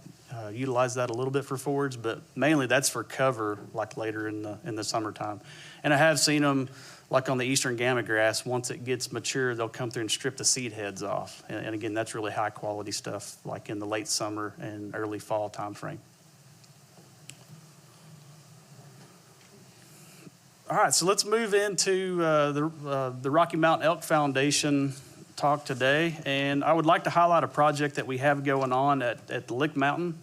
utilize that a little bit for forage, but mainly that's for cover, like later in the summertime. And I have seen them, like on the eastern gamma grass, once it gets mature, they'll come through and strip the seed heads off. And again, that's really high quality stuff, like in the late summer and early fall time frame. All right, so let's move into the Rocky Mountain Elk Foundation talk today. And I would like to highlight a project that we have going on at the Lick Mountain.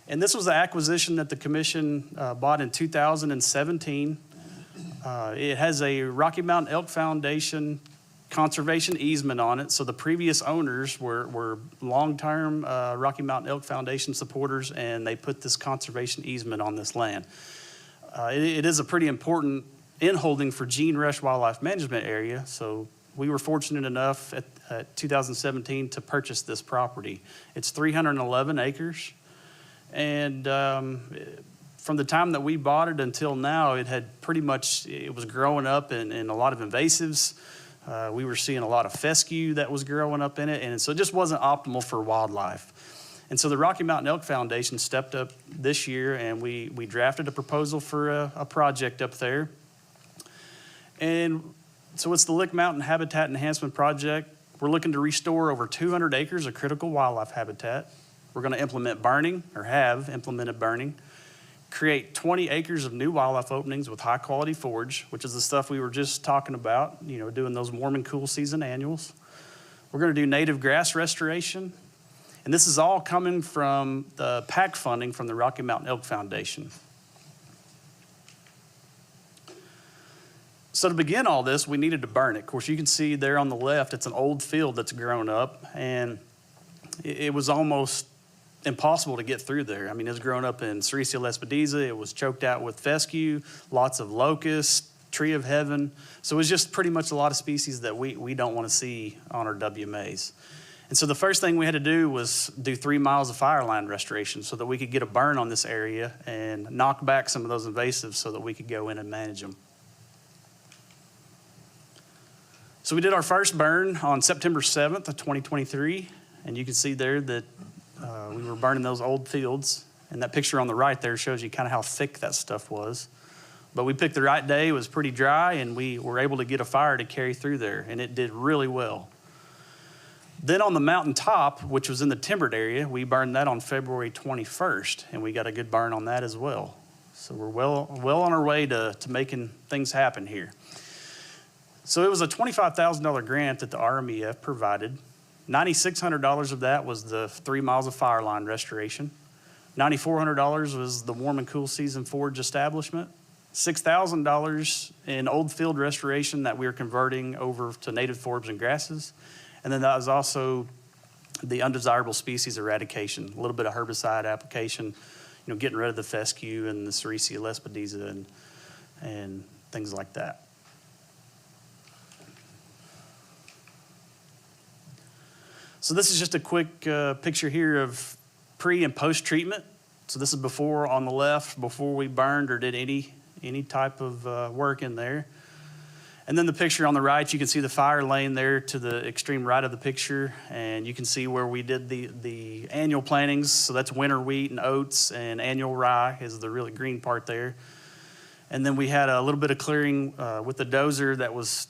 And this was an acquisition that the commission bought in 2017. It has a Rocky Mountain Elk Foundation conservation easement on it. So the previous owners were long-term Rocky Mountain Elk Foundation supporters, and they put this conservation easement on this land. It is a pretty important inholding for Gene Rush Wildlife Management Area. So we were fortunate enough at 2017 to purchase this property. It's 311 acres. And from the time that we bought it until now, it was growing up in a lot of invasives. We were seeing a lot of fescue that was growing up in it. And so it just wasn't optimal for wildlife. And so the Rocky Mountain Elk Foundation stepped up this year, and we drafted a proposal for a project up there. And so it's the Lick Mountain Habitat Enhancement Project. We're looking to restore over 200 acres of critical wildlife habitat. We're going to implement burning, or have implemented burning, create 20 acres of new wildlife openings with high quality forage, which is the stuff we were just talking about, doing those warm and cool season annuals. We're going to do native grass restoration. And this is all coming from the PAC funding from the Rocky Mountain Elk Foundation. So to begin all this, we needed to burn it. Of course, you can see there on the left, it's an old field that's grown up, and it was almost impossible to get through there. I mean, it's grown up in Sericea lespedeza. It was choked out with fescue, lots of locusts, tree of heaven. So it was just pretty much a lot of species that we don't want to see on our WMAs. And so the first thing we had to do was do 3 miles of fire line restoration so that we could get a burn on this area and knock back some of those invasives so that we could go in and manage them. So we did our first burn on September 7th of 2023. And you can see there that we were burning those old fields. And that picture on the right there shows you kind of how thick that stuff was. But we picked the right day. It was pretty dry, and we were able to get a fire to carry through there. And it did really well. Then on the mountain top, which was in the timbered area, we burned that on February 21st, and we got a good burn on that as well. So we're well on our way to making things happen here. So it was a $25,000 grant that the RMEF provided. $9,600 of that was the 3 miles of fire line restoration. $9,400 was the warm and cool season forage establishment. $6,000 in old field restoration that we were converting over to native forbs and grasses. And then that was also the undesirable species eradication, a little bit of herbicide application, getting rid of the fescue and the Sericea lespedeza and things like that. So this is just a quick picture here of pre and post treatment. So this is before on the left, before we burned or did any type of work in there. And then the picture on the right, you can see the fire lane there to the extreme right of the picture. And you can see where we did the annual plantings. So that's winter wheat and oats, and annual rye is the really green part there. And then we had a little bit of clearing with the dozer that was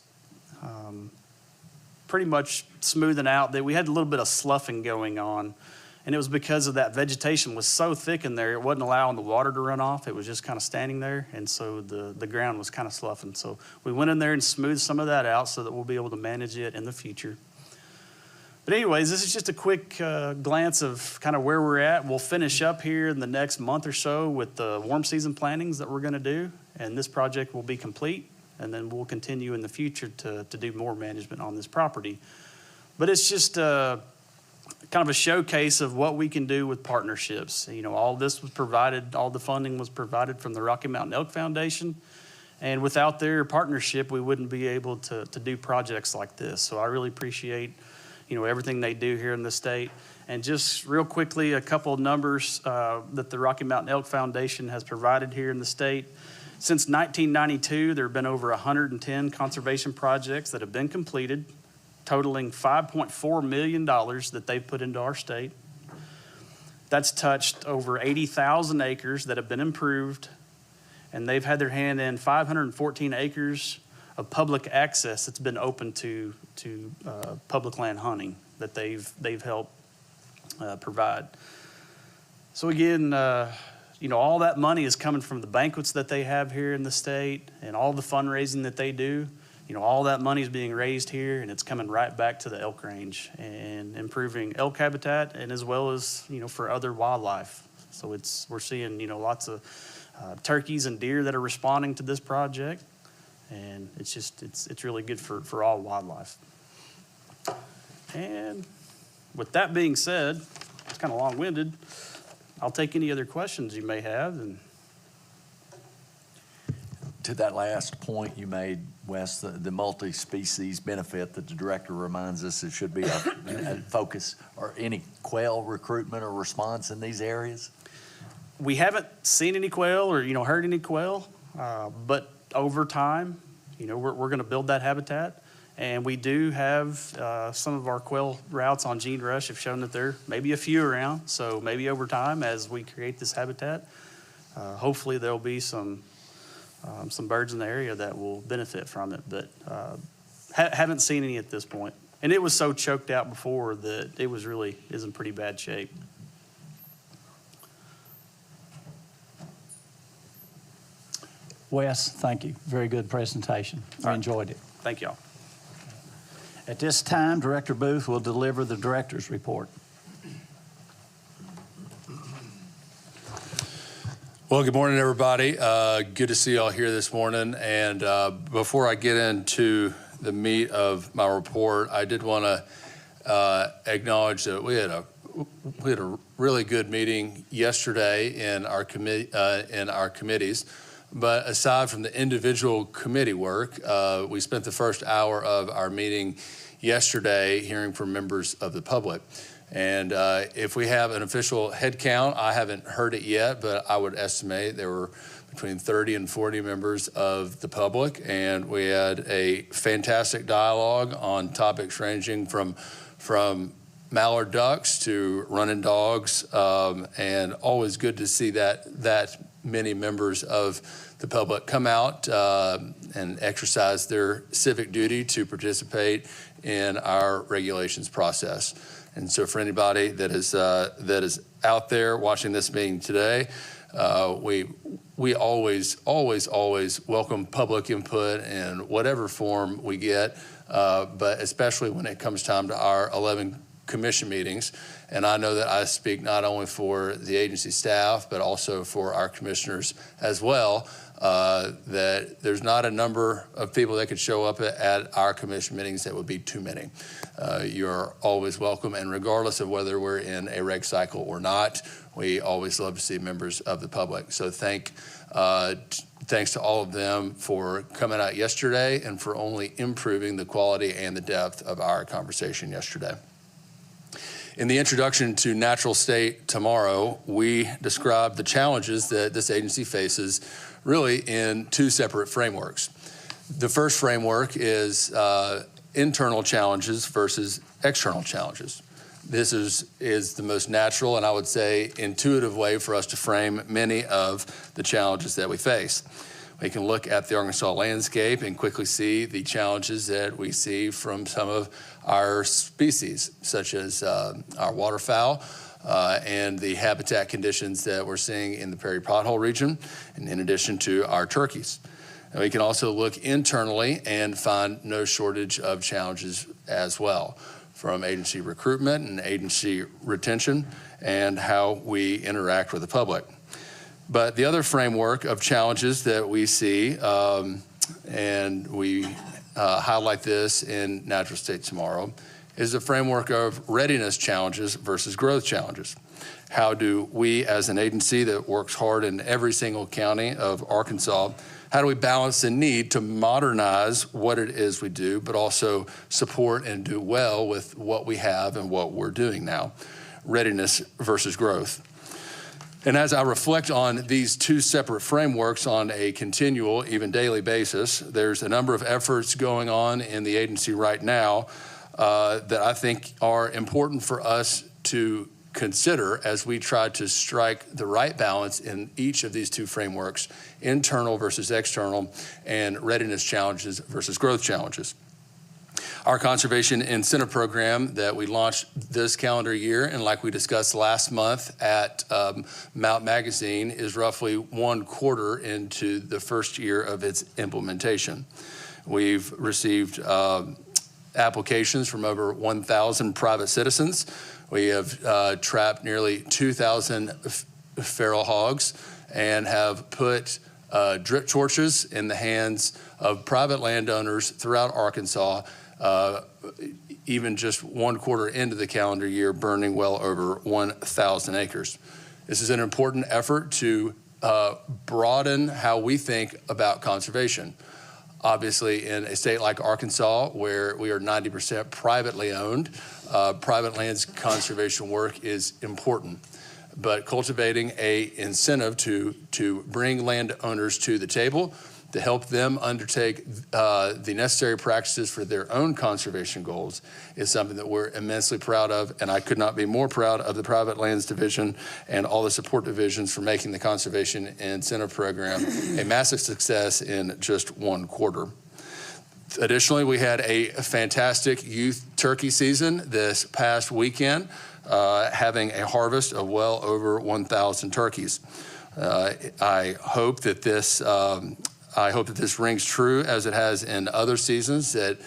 pretty much smoothing out. That we had a little bit of sloughing going on, and it was because of that vegetation was so thick in there, it wasn't allowing the water to run off. It was just kind of standing there, and so the ground was kind of sloughing. So we went in there and smoothed some of that out so that we'll be able to manage it in the future. But anyways, this is just a quick glance of kind of where we're at. We'll finish up here in the next month or so with the warm season plantings that we're going to do, and this project will be complete, and then we'll continue in the future to do more management on this property. But it's just kind of a showcase of what we can do with partnerships. You know, all this was provided, all the funding was provided from the Rocky Mountain Elk Foundation, and without their partnership, we wouldn't be able to do projects like this. So I really appreciate, you know, everything they do here in the state. And just real quickly, a couple of numbers that the Rocky Mountain Elk Foundation has provided here in the state. Since 1992, there have been over 110 conservation projects that have been completed, totaling $5.4 million that they've put into our state. That's touched over 80,000 acres that have been improved, and they've had their hand in 514 acres of public access that's been open to public land hunting that they've helped provide. So again, you know, all that money is coming from the banquets that they have here in the state and all the fundraising that they do. You know, all that money is being raised here, and it's coming right back to the elk range and improving elk habitat, and as well as, you know, for other wildlife. So we're seeing, you know, lots of turkeys and deer that are responding to this project, and it's really good for all wildlife. And with that being said, it's kind of long-winded. I'll take any other questions you may have. And To that last point you made, Wes, the multi-species benefit that the director reminds us it should be a focus, or any quail recruitment or response in these areas? we haven't seen any quail or, you know, heard any quail, but over time, you know, we're going to build that habitat. And we do have some of our quail routes on Gene Rush have shown that there may be a few around. So maybe over time, as we create this habitat, hopefully there'll be some birds in the area that will benefit from it. But haven't seen any at this point. And it was so choked out before that it was really is in pretty bad shape. Wes, thank you. Very good presentation. I enjoyed it. Thank y'all. At this time, Director Booth will deliver the director's report. Well, good morning, everybody. Good to see y'all here this morning. And before I get into the meat of my report, I did want to acknowledge that we had a really good meeting yesterday in our committees. But aside from the individual committee work, we spent the first hour of our meeting yesterday hearing from members of the public. And if we have an official head count, I haven't heard it yet, but I would estimate there were between 30 and 40 members of the public. And we had a fantastic dialogue on topics ranging from mallard ducks to running dogs, and always good to see that many members of the public come out and exercise their civic duty to participate in our regulations process. And so for anybody that is out there watching this meeting today, we always welcome public input in whatever form we get, but especially when it comes time to our 11 commission meetings. And I know that I speak not only for the agency staff, but also for our commissioners as well, that there's not a number of people that could show up at our commission meetings that would be too many. You're always welcome, and regardless of whether we're in a reg cycle or not, we always love to see members of the public. So thanks to all of them for coming out yesterday and for only improving the quality and the depth of our conversation yesterday. In the introduction to Natural State Tomorrow, we described the challenges that this agency faces really in two separate frameworks. The first framework is internal challenges versus external challenges. This is the most natural and I would say intuitive way for us to frame many of the challenges that we face. We can look at the Arkansas landscape and quickly see the challenges that we see from some of our species, such as our waterfowl, and the habitat conditions that we're seeing in the Prairie Pothole region, and in addition to our turkeys. And we can also look internally and find no shortage of challenges as well, from agency recruitment and agency retention and how we interact with the public. But the other framework of challenges that we see, and we highlight this in Natural State Tomorrow, is the framework of readiness challenges versus growth challenges. How do we, as an agency that works hard in every single county of Arkansas, how do we balance the need to modernize what it is we do, but also support and do well with what we have and what we're doing now? Readiness versus growth. And as I reflect on these two separate frameworks on a continual, even daily basis, there's a number of efforts going on in the agency right now that I think are important for us to consider as we try to strike the right balance in each of these two frameworks, internal versus external, and readiness challenges versus growth challenges. Our conservation incentive program that we launched this calendar year, and like we discussed last month at Mount Magazine, is roughly 1/4 into the first year of its implementation. We've received applications from over 1,000 private citizens. We have trapped nearly 2,000 feral hogs and have put drip torches in the hands of private landowners throughout Arkansas, even just 1/4 into the calendar year, burning well over 1,000 acres. This is an important effort to broaden how we think about conservation. Obviously, in a state like Arkansas, where we are 90% privately owned, private lands conservation work is important. But cultivating an incentive to bring landowners to the table, to help them undertake the necessary practices for their own conservation goals, is something that we're immensely proud of, and I could not be more proud of the Private Lands Division and all the support divisions for making the Conservation Incentive Program a massive success in just 1/4. Additionally, we had a fantastic youth turkey season this past weekend, having a harvest of well over 1,000 turkeys. I hope that this rings true as it has in other seasons, that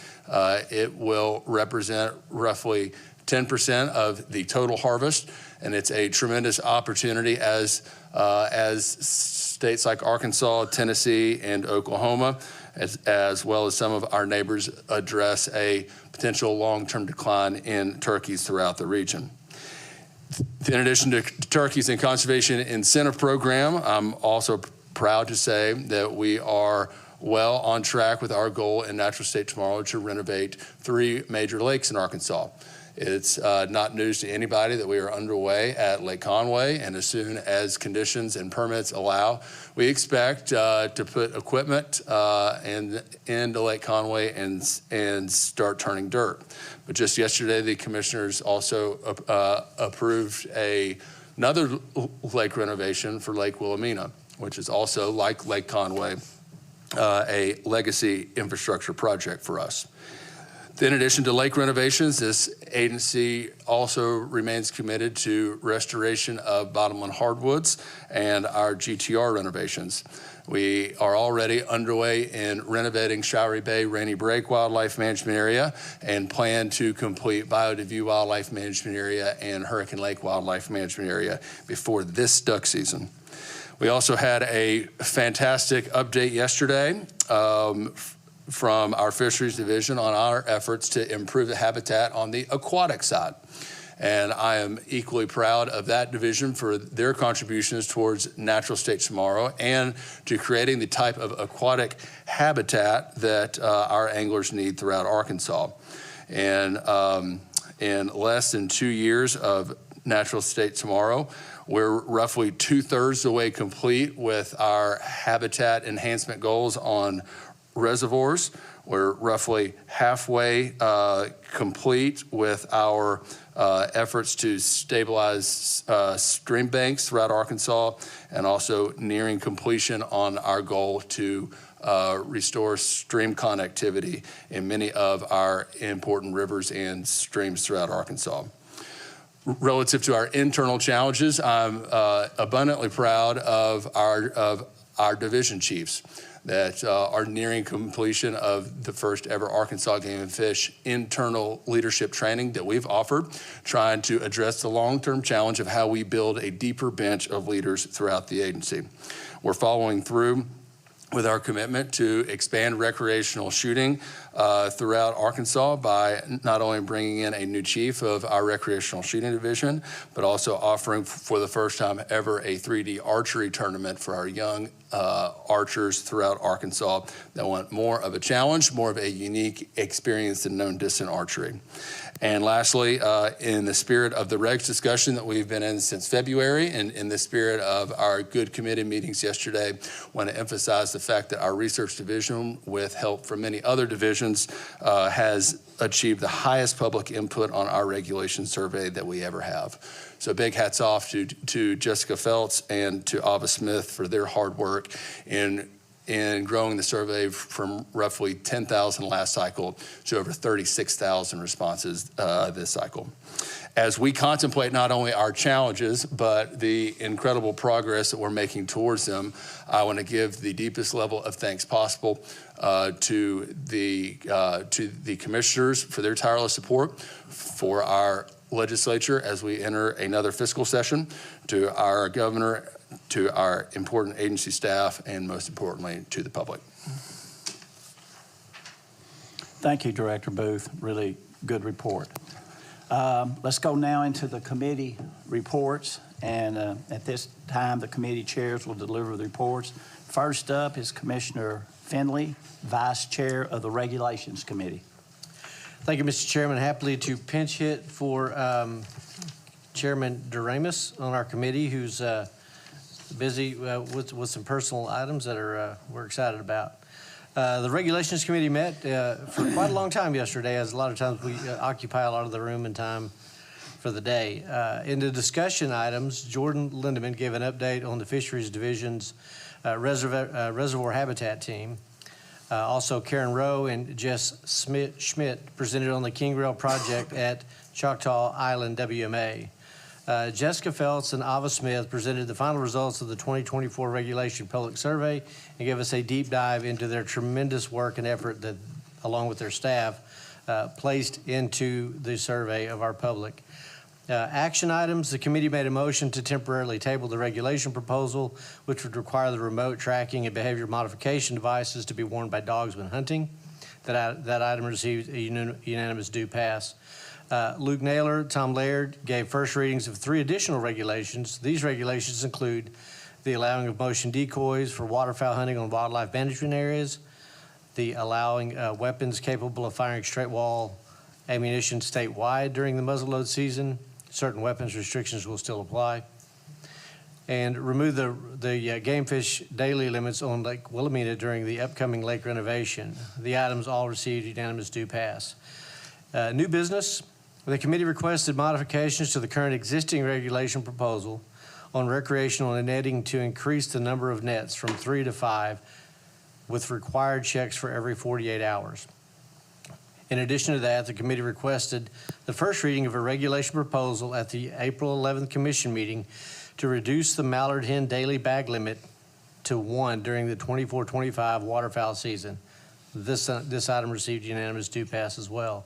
it will represent roughly 10% of the total harvest, and it's a tremendous opportunity as states like Arkansas, Tennessee, and Oklahoma, as well as some of our neighbors, address a potential long-term decline in turkeys throughout the region. In addition to turkeys and conservation incentive program, I'm also proud to say that we are well on track with our goal in Natural State Tomorrow to renovate 3 major lakes in Arkansas. It's not news to anybody that we are underway at Lake Conway, and as soon as conditions and permits allow, we expect to put equipment into Lake Conway and start turning dirt. But just yesterday, the commissioners also approved another lake renovation for Lake Wilhelmina, which is also, like Lake Conway, a legacy infrastructure project for us. In addition to lake renovations, this agency also remains committed to restoration of bottomland hardwoods and our GTR renovations. We are already underway in renovating Showery Bay Rainy Break Wildlife Management Area and plan to complete Bayou View Wildlife Management Area and Hurricane Lake Wildlife Management Area before this duck season. We also had a fantastic update yesterday from our fisheries division on our efforts to improve the habitat on the aquatic side. And I am equally proud of that division for their contributions towards Natural State Tomorrow and to creating the type of aquatic habitat that our anglers need throughout Arkansas. And in less than 2 years of Natural State Tomorrow, we're roughly 2/3 the way complete with our habitat enhancement goals on reservoirs. We're roughly halfway complete with our efforts to stabilize stream banks throughout Arkansas, and also nearing completion on our goal to restore stream connectivity in many of our important rivers and streams throughout Arkansas. Relative to our internal challenges, I'm abundantly proud of our division chiefs that are nearing completion of the first ever Arkansas Game and Fish internal leadership training that we've offered, trying to address the long-term challenge of how we build a deeper bench of leaders throughout the agency. We're following through with our commitment to expand recreational shooting throughout Arkansas by not only bringing in a new chief of our recreational shooting division, but also offering for the first time ever a 3D archery tournament for our young archers throughout Arkansas that want more of a challenge, more of a unique experience than known distant archery. And lastly, in the spirit of the regs discussion that we've been in since February, and in the spirit of our good committee meetings yesterday, I want to emphasize the fact that our research division, with help from many other divisions, has achieved the highest public input on our regulation survey that we ever have. So big hats off to Jessica Feltz and to Ava Smith for their hard work in growing the survey from roughly 10,000 last cycle to over 36,000 responses this cycle. As we contemplate not only our challenges, but the incredible progress that we're making towards them, I want to give the deepest level of thanks possible to the commissioners for their tireless support, for our legislature as we enter another fiscal session, to our governor, to our important agency staff, and most importantly, to the public. Thank you, Director Booth. Really good report. Let's go now into the committee reports. And at this time, the committee chairs will deliver the reports. First up is Commissioner Finley, Vice Chair of the Regulations Committee. Thank you, Mr. Chairman. Happily to pinch hit for Chairman Doremus on our committee, who's busy with some personal items that we're excited about. The Regulations Committee met for quite a long time yesterday, as a lot of times we occupy a lot of the room and time for the day. In the discussion items, Jordan Lindeman gave an update on the Fisheries Division's reservoir habitat team. Also, Karen Rowe and Jess Schmidt presented on the King Rail project at Choctaw Island WMA. Jessica Feltz and Ava Smith presented the final results of the 2024 Regulation Public Survey and gave us a deep dive into their tremendous work and effort that, along with their staff, placed into the survey of our public. Action items, the committee made a motion to temporarily table the regulation proposal, which would require the remote tracking and behavior modification devices to be worn by dogs when hunting. That item received a unanimous do pass. Luke Naylor, Tom Laird gave first readings of 3 additional regulations. These regulations include the allowing of motion decoys for waterfowl hunting on wildlife management areas, the allowing weapons capable of firing straight wall ammunition statewide during the muzzleload season. Certain weapons restrictions will still apply. And remove the game fish daily limits on Lake Willamina during the upcoming lake renovation. The items all received unanimous do pass. New business. The committee requested modifications to the current existing regulation proposal on recreational and netting to increase the number of nets from 3 to 5 with required checks for every 48 hours. In addition to that, the committee requested the first reading of a regulation proposal at the April 11th commission meeting to reduce the mallard hen daily bag limit to 1 during the 24-25 waterfowl season. This item received unanimous do pass as well.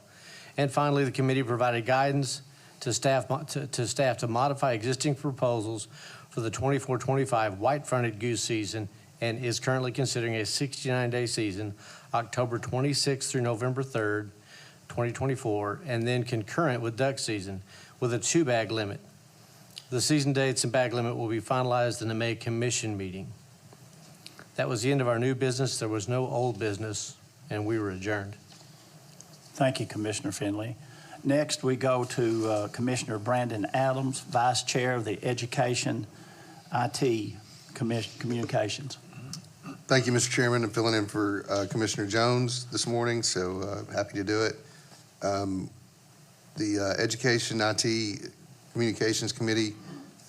And finally, the committee provided guidance to staff to modify existing proposals for the 24-25 white-fronted goose season and is currently considering a 69-day season, October 26th through November 3rd, 2024, and then concurrent with duck season with a 2-bag limit. The season dates and bag limit will be finalized in the May commission meeting. That was the end of our new business. There was no old business, and we were adjourned. Thank you, Commissioner Finley. Next, we go to Commissioner Brandon Adams, Vice Chair of the Education IT Communications. Thank you, Mr. Chairman. I'm filling in for Commissioner Jones this morning, so happy to do it. The Education, IT, Communications Committee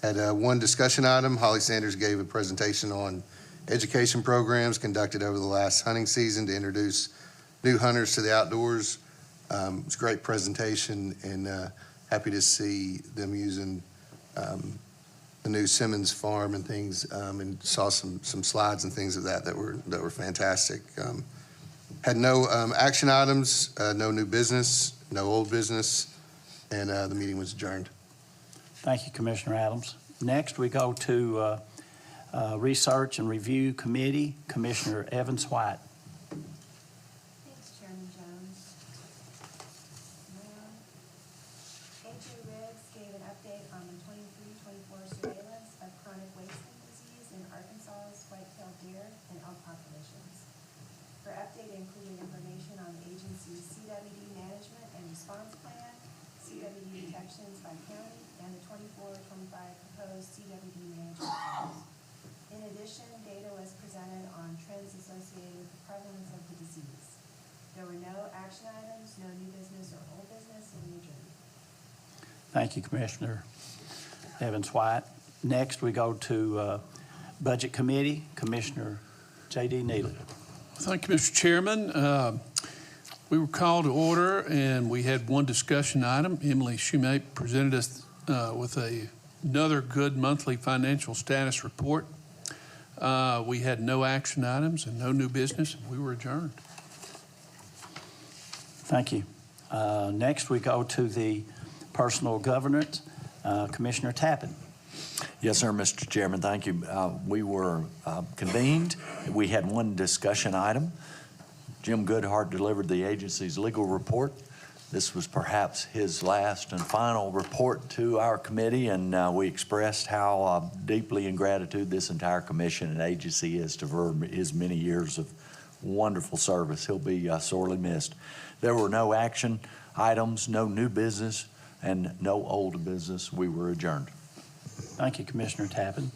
had one discussion item. Holly Sanders gave a presentation on education programs conducted over the last hunting season to introduce new hunters to the outdoors. It was a great presentation, and happy to see them using the new Simmons Farm and things, and saw some slides and things of that were fantastic. Had no action items, no new business, no old business, and the meeting was adjourned. Thank you, Commissioner Adams. Next, we go to Research and Review Committee, Commissioner Evans White. Thanks, Chairman Jones. A.J. Riggs gave an update on the 23-24 surveillance of chronic wasting disease in Arkansas's white-tailed deer and elk populations. Her update included information on the agency's CWD management and response plan, CWD detections by county, and the 24-25 proposed CWD management plans. In addition, data was presented on trends associated with the prevalence of the disease. There were no action items, no new business or old business, and we adjourned. Thank you, Commissioner Evans White. Next, we go to Budget Committee, Commissioner J.D. Neely. Thank you, Mr. Chairman. We were called to order, and we had one discussion item. Emily Shumate presented us with another good monthly financial status report. We had no action items and no new business, and we were adjourned. Thank you. Next, we go to the Personal Governance, Commissioner Tappan. Yes, sir, Mr. Chairman, thank you. We were convened. We had one discussion item. Jim Goodhart delivered the agency's legal report. This was perhaps his last and final report to our committee, and we expressed how deeply in gratitude this entire commission and agency is for his many years of wonderful service. He'll be sorely missed. There were no action items, no new business, and no old business. We were adjourned. Thank you, Commissioner Tappan.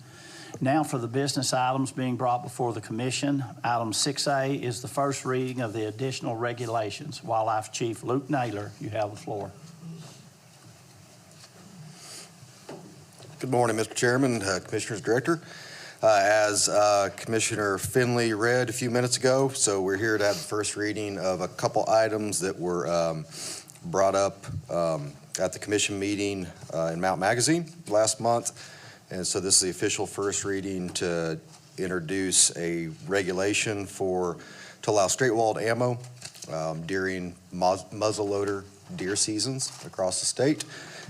Now for the business items being brought before the commission. Item 6A is the first reading of the additional regulations. Wildlife Chief Luke Naylor, you have the floor. Good morning, Mr. Chairman, Commissioners, Director. As Commissioner Finley read a few minutes ago, so we're here to have the first reading of a couple items that were brought up at the commission meeting in Mount Magazine last month. And so this is the official first reading to introduce a regulation to allow straight-walled ammo during muzzleloader deer seasons across the state.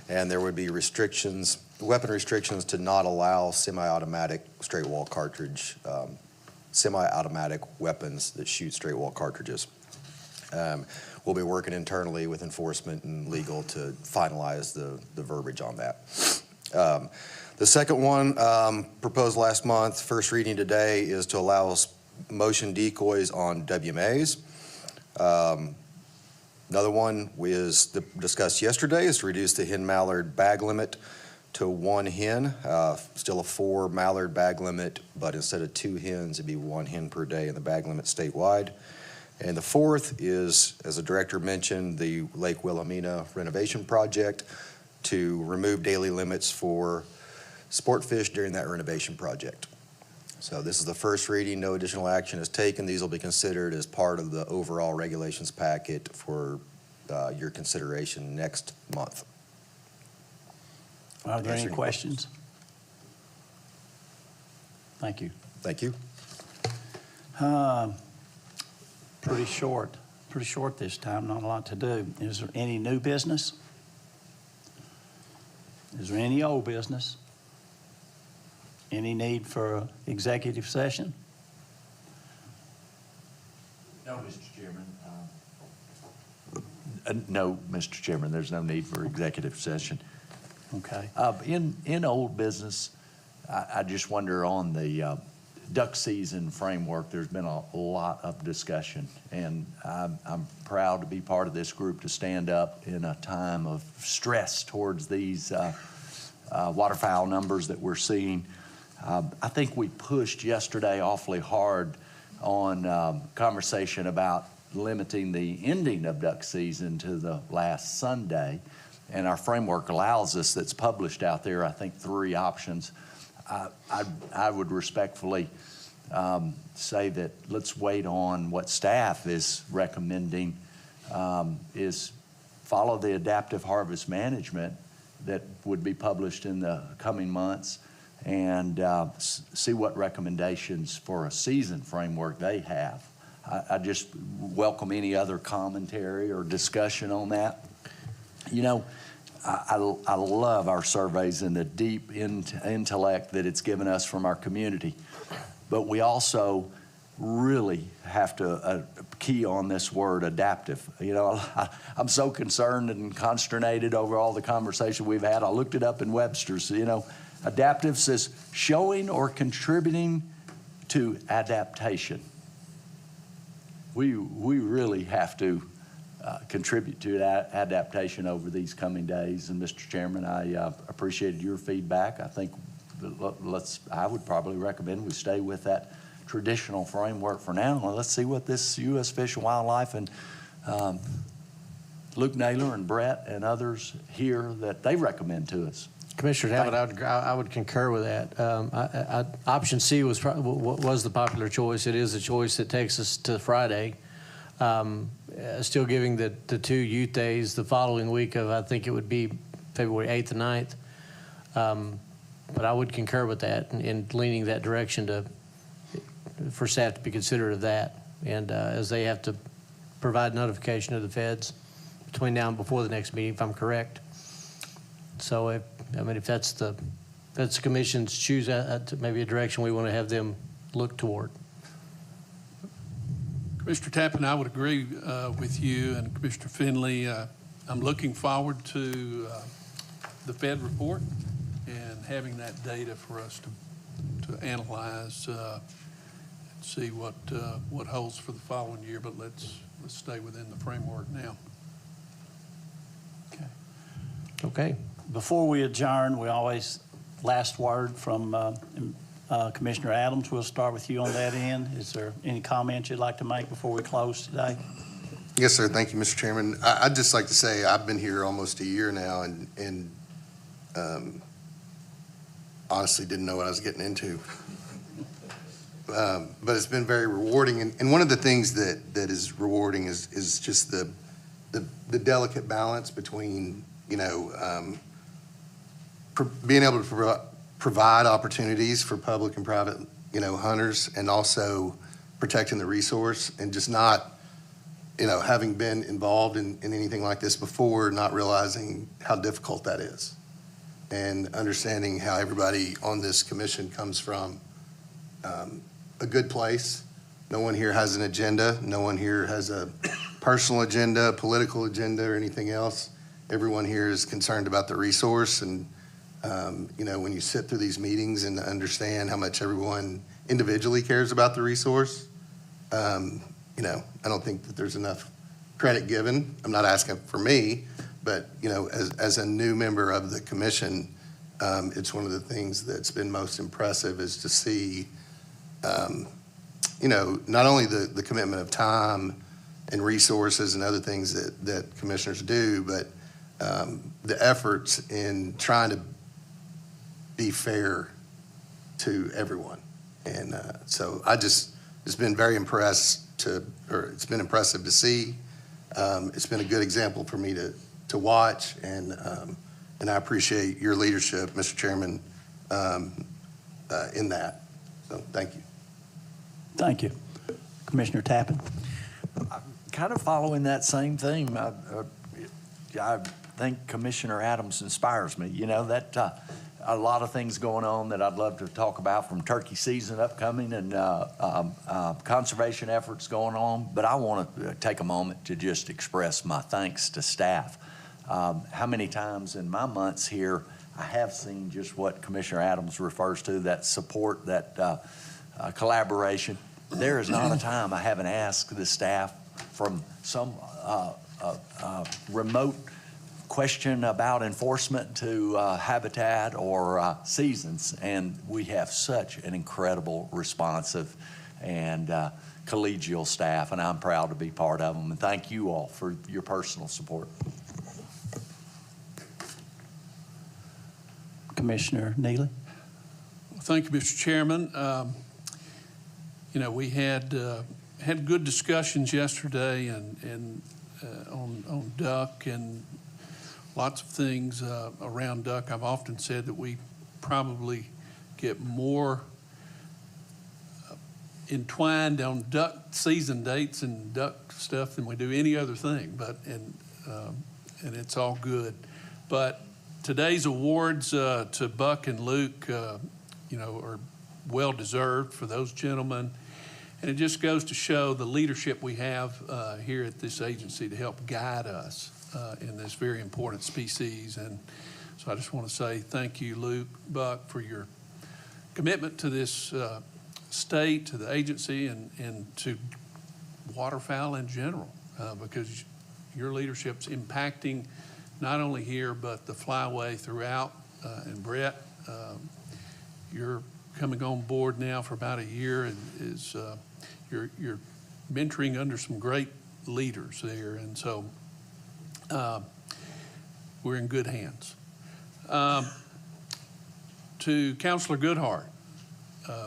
And there would be restrictions, weapon restrictions to not allow semi-automatic straight-wall cartridge, semi-automatic weapons that shoot straight-wall cartridges. We'll be working internally with enforcement and legal to finalize the verbiage on that. The second one proposed last month, first reading today, is to allow motion decoys on WMAs. Another one was discussed yesterday is to reduce the hen mallard bag limit to 1 hen. Still a 4 mallard bag limit, but instead of 2 hens, it'd be 1 hen per day in the bag limit statewide. And the fourth is, as the director mentioned, the Lake Wilhelmina renovation project to remove daily limits for sport fish during that renovation project. So this is the first reading. No additional action is taken. These will be considered as part of the overall regulations packet for your consideration next month. Are there any questions? Thank you. Thank you. Pretty short this time, not a lot to do. Is there any new business? Is there any old business? Any need for executive session? No, Mr. Chairman. No, Mr. Chairman, there's no need for executive session. Okay. In old business, I just wonder on the duck season framework, there's been a lot of discussion, and I'm proud to be part of this group to stand up in a time of stress towards these waterfowl numbers that we're seeing. I think we pushed yesterday awfully hard on conversation about limiting the ending of duck season to the last Sunday. And our framework allows us, that's published out there, I think 3 options. I would respectfully say that let's wait on what staff is recommending, is follow the adaptive harvest management that would be published in the coming months, and see what recommendations for a season framework they have. I just welcome any other commentary or discussion on that. You know, I love our surveys and the deep intellect that it's given us from our community. But we also really have to key on this word adaptive. You know, I'm so concerned and consternated over all the conversation we've had. I looked it up in Webster's. You know, adaptive says showing or contributing to adaptation. We really have to contribute to that adaptation over these coming days. And Mr. Chairman, I appreciated your feedback. I think I would probably recommend we stay with that traditional framework for now. Well, let's see what this U.S. Fish and Wildlife and Luke Naylor and Brett and others here that they recommend to us. Commissioner Abbott, I would concur with that. Option C was the popular choice. It is a choice that takes us to Friday. Still giving the 2 youth days the following week of, I think it would be February 8th and 9th. But I would concur with that and leaning that direction for staff to be considerate of that. And as they have to provide notification to the feds between now and before the next meeting, if I'm correct. So if that's the commission's choose maybe a direction we want to have them look toward. Commissioner Tappan, I would agree with you and Commissioner Finley. I'm looking forward to the Fed report and having that data for us to analyze, see what holds for the following year. But let's stay within the framework now. Okay. Before we adjourn, we always, last word from Commissioner Adams. We'll start with you on that end. Is there any comments you'd like to make before we close today? Yes, sir. Thank you, Mr. Chairman. I'd just like to say I've been here almost a year now and honestly didn't know what I was getting into. But it's been very rewarding. And one of the things that is rewarding is just the delicate balance between, you know, being able to provide opportunities for public and private, you know, hunters, and also protecting the resource, and just not, you know, having been involved in anything like this before, not realizing how difficult that is, and understanding how everybody on this commission comes from a good place. No one here has an agenda. No one here has a personal agenda, political agenda, or anything else. Everyone here is concerned about the resource, and you know, when you sit through these meetings and understand how much everyone individually cares about the resource, you know, I don't think that there's enough credit given. I'm not asking for me, but, you know, as a new member of the commission, it's one of the things that's been most impressive is to see, you know, not only the commitment of time and resources and other things that commissioners do, but the efforts in trying to be fair to everyone. And so it's been very impressive to see. It's been a good example for me to watch, and I appreciate your leadership, Mr. Chairman, in that. So thank you. Thank you. Commissioner Tappan. Kind of following that same theme, I think Commissioner Adams inspires me. You know, that a lot of things going on that I'd love to talk about, from turkey season upcoming and conservation efforts going on. But I want to take a moment to just express my thanks to staff. How many times in my months here I have seen just what Commissioner Adams refers to, that support, that collaboration. There is not a time I haven't asked the staff from some remote question about enforcement to habitat or seasons, and we have such an incredible responsive and collegial staff, and I'm proud to be part of them. And thank you all for your personal support. Commissioner Neely? Thank you, Mr. Chairman. We had good discussions yesterday and on duck and lots of things around duck. I've often said that we probably get more entwined on duck season dates and duck stuff than we do any other thing. And it's all good. But today's awards to Buck and Luke, are well deserved for those gentlemen. And it just goes to show the leadership we have here at this agency to help guide us in this very important species. And so I just want to say thank you, Luke, Buck, for your commitment to this state, to the agency, and to waterfowl in general, because your leadership's impacting not only here, but the flyway throughout. And Brett, you're coming on board now for about a year, and you're mentoring under some great leaders there, and so we're in good hands. To Councilor Goodhart,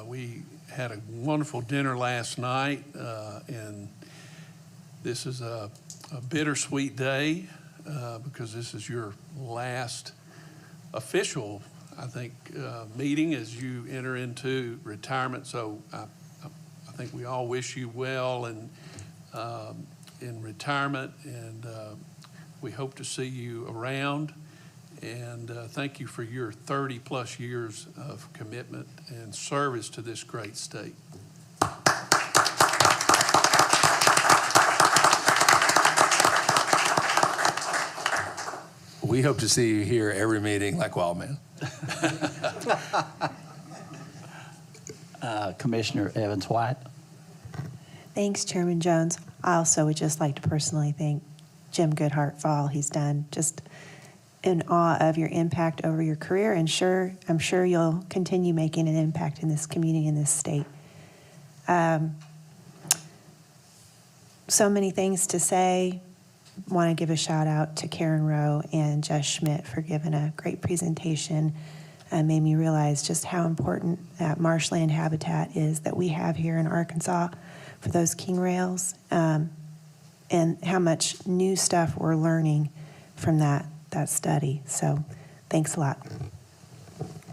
we had a wonderful dinner last night, and this is a bittersweet day because this is your last official, I think, meeting as you enter into retirement. So I think we all wish you well in retirement, and we hope to see you around. And thank you for your 30-plus years of commitment and service to this great state. We hope to see you here every meeting like Wildman. Commissioner Evans White? Thanks, Chairman Jones. I also would just like to personally thank Jim Goodhart for all he's done. Just in awe of your impact over your career, and I'm sure you'll continue making an impact in this community, in this state. So many things to say. Want to give a shout out to Karen Rowe and Jess Schmidt for giving a great presentation. Made me realize just how important that marshland habitat is that we have here in Arkansas for those king rails, and how much new stuff we're learning from that study. So thanks a lot.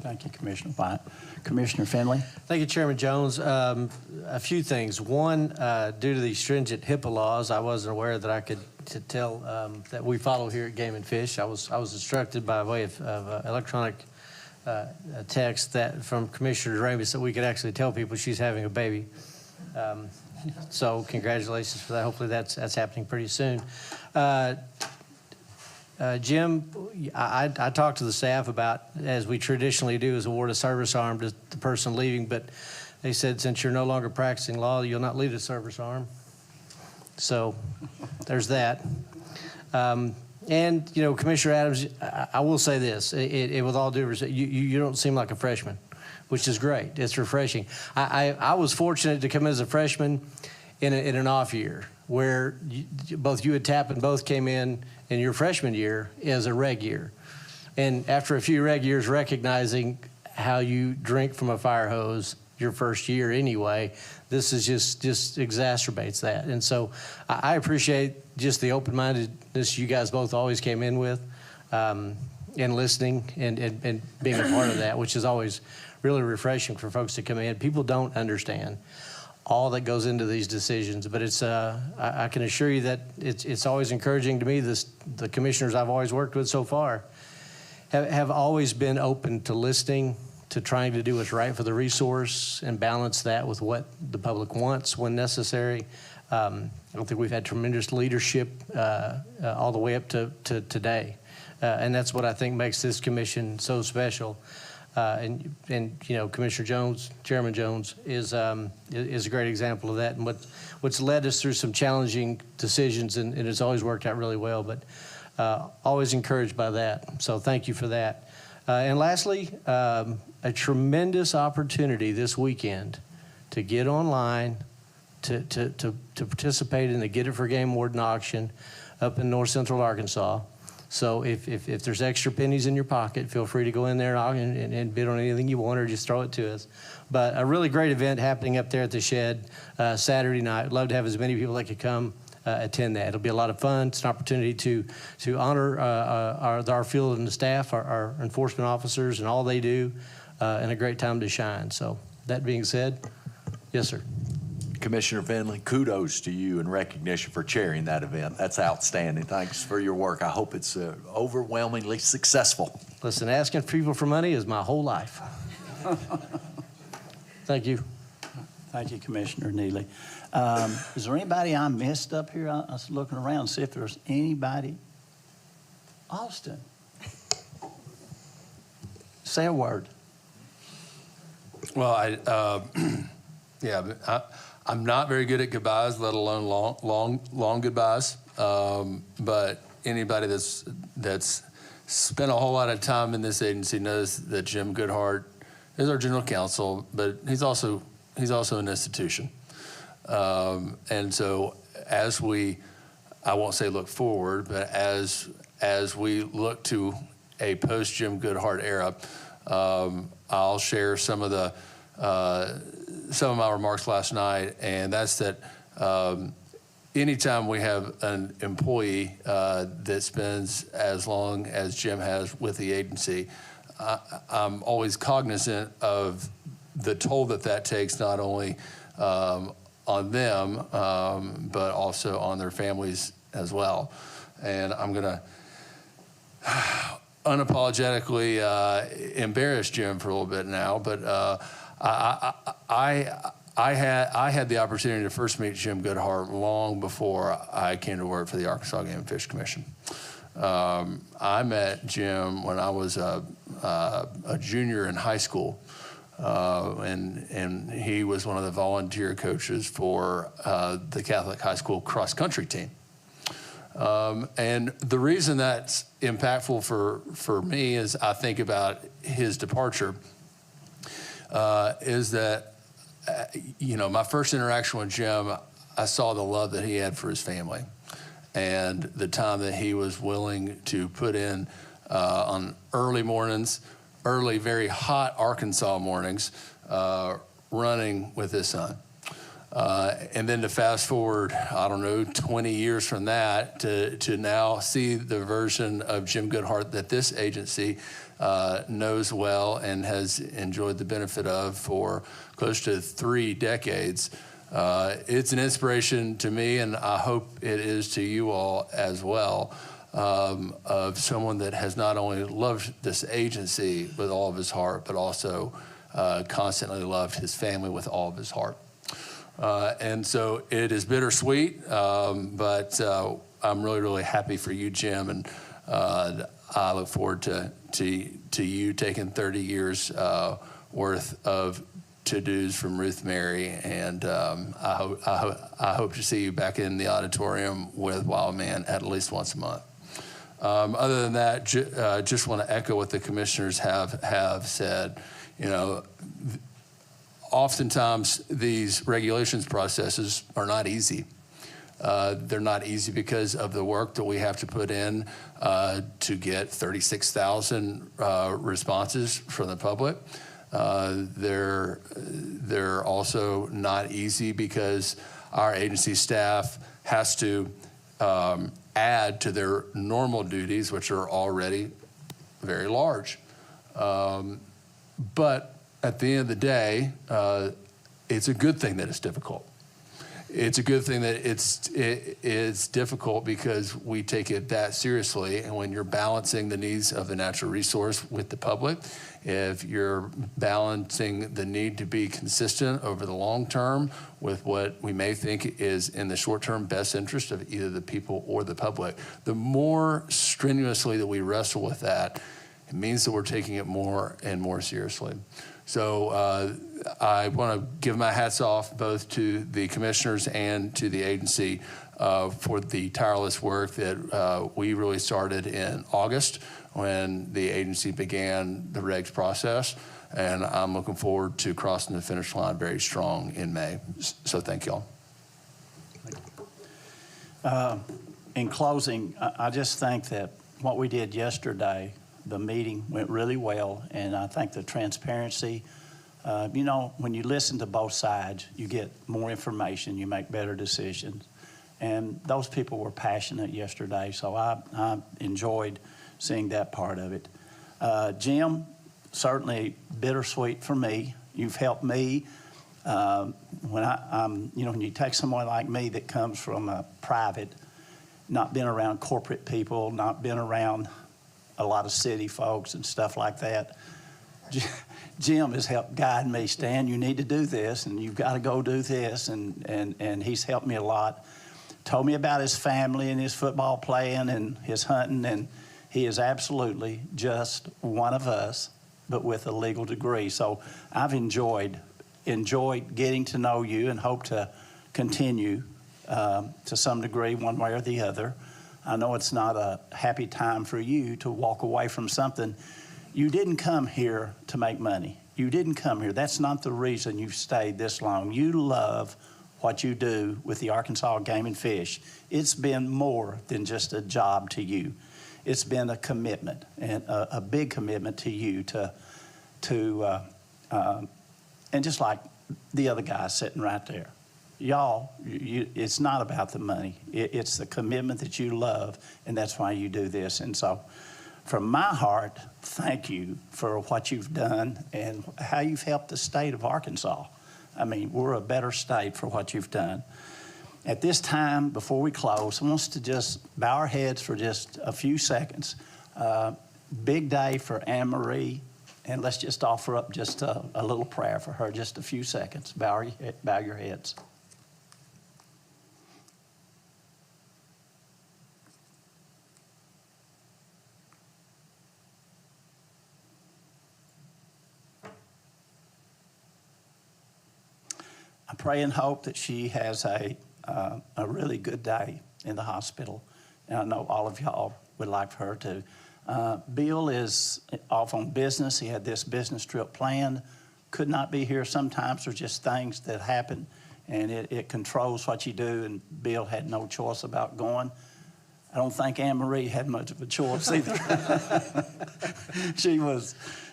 Thank you, Commissioner White. Commissioner Finley? Thank you, Chairman Jones. A few things. One, due to the stringent HIPAA laws, I wasn't aware that I could tell that we follow here at Game and Fish. I was instructed by way of electronic text that from Commissioner Ramis that we could actually tell people she's having a baby. So congratulations for that. Hopefully that's happening pretty soon. Jim, I talked to the staff about, as we traditionally do, is award a service arm to the person leaving, but they said since you're no longer practicing law, you'll not lead a service arm. So there's that. And, Commissioner Adams, I will say this, it with all due respect, you don't seem like a freshman, which is great. It's refreshing. I was fortunate to come in as a freshman in an off year where both you and Tappan both came in your freshman year as a reg year. And after a few reg years, recognizing how you drink from a fire hose your first year anyway, this is just exacerbates that. And so I appreciate just the open-mindedness you guys both always came in with, and listening and being a part of that, which is always really refreshing for folks to come in. People don't understand all that goes into these decisions, but it's I can assure you that it's always encouraging to me. The commissioners I've always worked with so far have always been open to listening, to trying to do what's right for the resource and balance that with what the public wants when necessary. I don't think we've had tremendous leadership all the way up to today, and that's what I think makes this commission so special. And Commissioner Jones, Chairman Jones, is a great example of that, and what's led us through some challenging decisions, and it's always worked out really well. But always encouraged by that. So thank you for that. And lastly, a tremendous opportunity this weekend to get online, to participate in the Get It for Game Warden auction up in North Central Arkansas. So if there's extra pennies in your pocket, feel free to go in there and bid on anything you want, or just throw it to us. But a really great event happening up there at the shed Saturday night. I'd love to have as many people that could come attend that. It'll be a lot of fun. It's an opportunity to honor our field and the staff, our enforcement officers, and all they do, and a great time to shine. So that being said, yes, sir. Commissioner Finley, kudos to you in recognition for chairing that event. That's outstanding. Thanks for your work. I hope it's overwhelmingly successful. Listen, asking people for money is my whole life. Thank you. Thank you, Commissioner Neely. Is there anybody I missed up here? I was looking around to see if there's anybody. Austin. Say a word. Well, I'm not very good at goodbyes, let alone long goodbyes. But anybody that's spent a whole lot of time in this agency knows that Jim Goodhart is our general counsel, but he's also an institution. And so as I won't say look forward, but as we look to a post Jim Goodhart era, I'll share some of my remarks last night, and that's that anytime we have an employee that spends as long as Jim has with the agency, I'm always cognizant of the toll that takes, not only on them, but also on their families as well. And I'm going to unapologetically embarrass Jim for a little bit now, but I had the opportunity to first meet Jim Goodhart long before I came to work for the Arkansas Game and Fish Commission. I met Jim when I was a junior in high school, and he was one of the volunteer coaches for the Catholic high school cross country team. And the reason that's impactful for me is I think about his departure is that, my first interaction with Jim, I saw the love that he had for his family and the time that he was willing to put in on early mornings, very hot Arkansas mornings, running with his son. And then to fast forward, 20 years from that to now see the version of Jim Goodhart that this agency knows well and has enjoyed the benefit of for close to 3 decades. It's an inspiration to me, and I hope it is to you all as well, of someone that has not only loved this agency with all of his heart, but also constantly loved his family with all of his heart. And so it is bittersweet, but I'm really, really happy for you, Jim, and I look forward to you taking 30 years worth of to-dos from Ruth Mary, and I hope to see you back in the auditorium with Wild Man at least once a month. Other than that, just want to echo what the commissioners have said. Oftentimes these regulations processes are not easy. They're not easy because of the work that we have to put in to get 36,000 responses from the public. They're also not easy because our agency staff has to add to their normal duties, which are already very large. But at the end of the day, it's a good thing that it's difficult. It's a good thing that it's difficult because we take it that seriously. And when you're balancing the needs of the natural resource with the public, if you're balancing the need to be consistent over the long term with what we may think is in the short term best interest of either the people or the public, the more strenuously that we wrestle with that, it means that we're taking it more and more seriously. So I want to give my hats off both to the commissioners and to the agency for the tireless work that we really started in August when the agency began the regs process. And I'm looking forward to crossing the finish line very strong in May. So thank y'all. In closing, I just think that what we did yesterday, the meeting went really well, and I think the transparency, you know, when you listen to both sides, you get more information, you make better decisions. And those people were passionate yesterday, so I enjoyed seeing that part of it. Jim, certainly bittersweet for me. You've helped me. When you know, when you take someone like me that comes from a private, not been around corporate people, not been around a lot of city folks and stuff like that, Jim has helped guide me. Stan, you need to do this, and you've got to go do this, and he's helped me a lot. Told me about his family and his football playing and his hunting, and he is absolutely just one of us, but with a legal degree. So I've enjoyed getting to know you and hope to continue to some degree, one way or the other. I know it's not a happy time for you to walk away from something. You didn't come here to make money. You didn't come here. That's not the reason you've stayed this long. You love what you do with the Arkansas Game and Fish. It's been more than just a job to you. It's been a commitment, and a big commitment to you and just like the other guy sitting right there. Y'all, it's not about the money. It's the commitment that you love, and that's why you do this. And so from my heart, thank you for what you've done and how you've helped the state of Arkansas. I mean, we're a better state for what you've done. At this time, before we close, I want us to just bow our heads for just a few seconds. Big day for Anne Marie, and let's just offer up just a little prayer for her, just a few seconds. Bow your heads. I pray and hope that she has a really good day in the hospital. And I know all of y'all would like for her to. Bill is off on business. He had this business trip planned. Could not be here. Sometimes there's just things that happen, and it controls what you do, and Bill had no choice about going. I don't think Anne Marie had much of a choice either.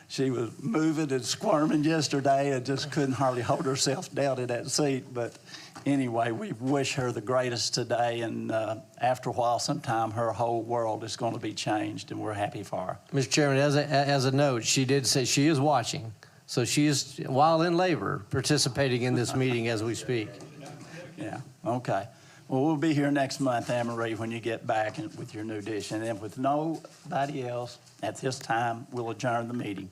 She was moving and squirming yesterday and just couldn't hardly hold herself down in that seat. But anyway, we wish her the greatest today. And after a while, sometime her whole world is going to be changed, and we're happy for her. Mr. Chairman, as a note, she did say she is watching. So she is, while in labor, participating in this meeting as we speak. Yeah, okay. Well, we'll be here next month, Anne Marie, when you get back with your new dish. And then with nobody else, at this time, we'll adjourn the meeting.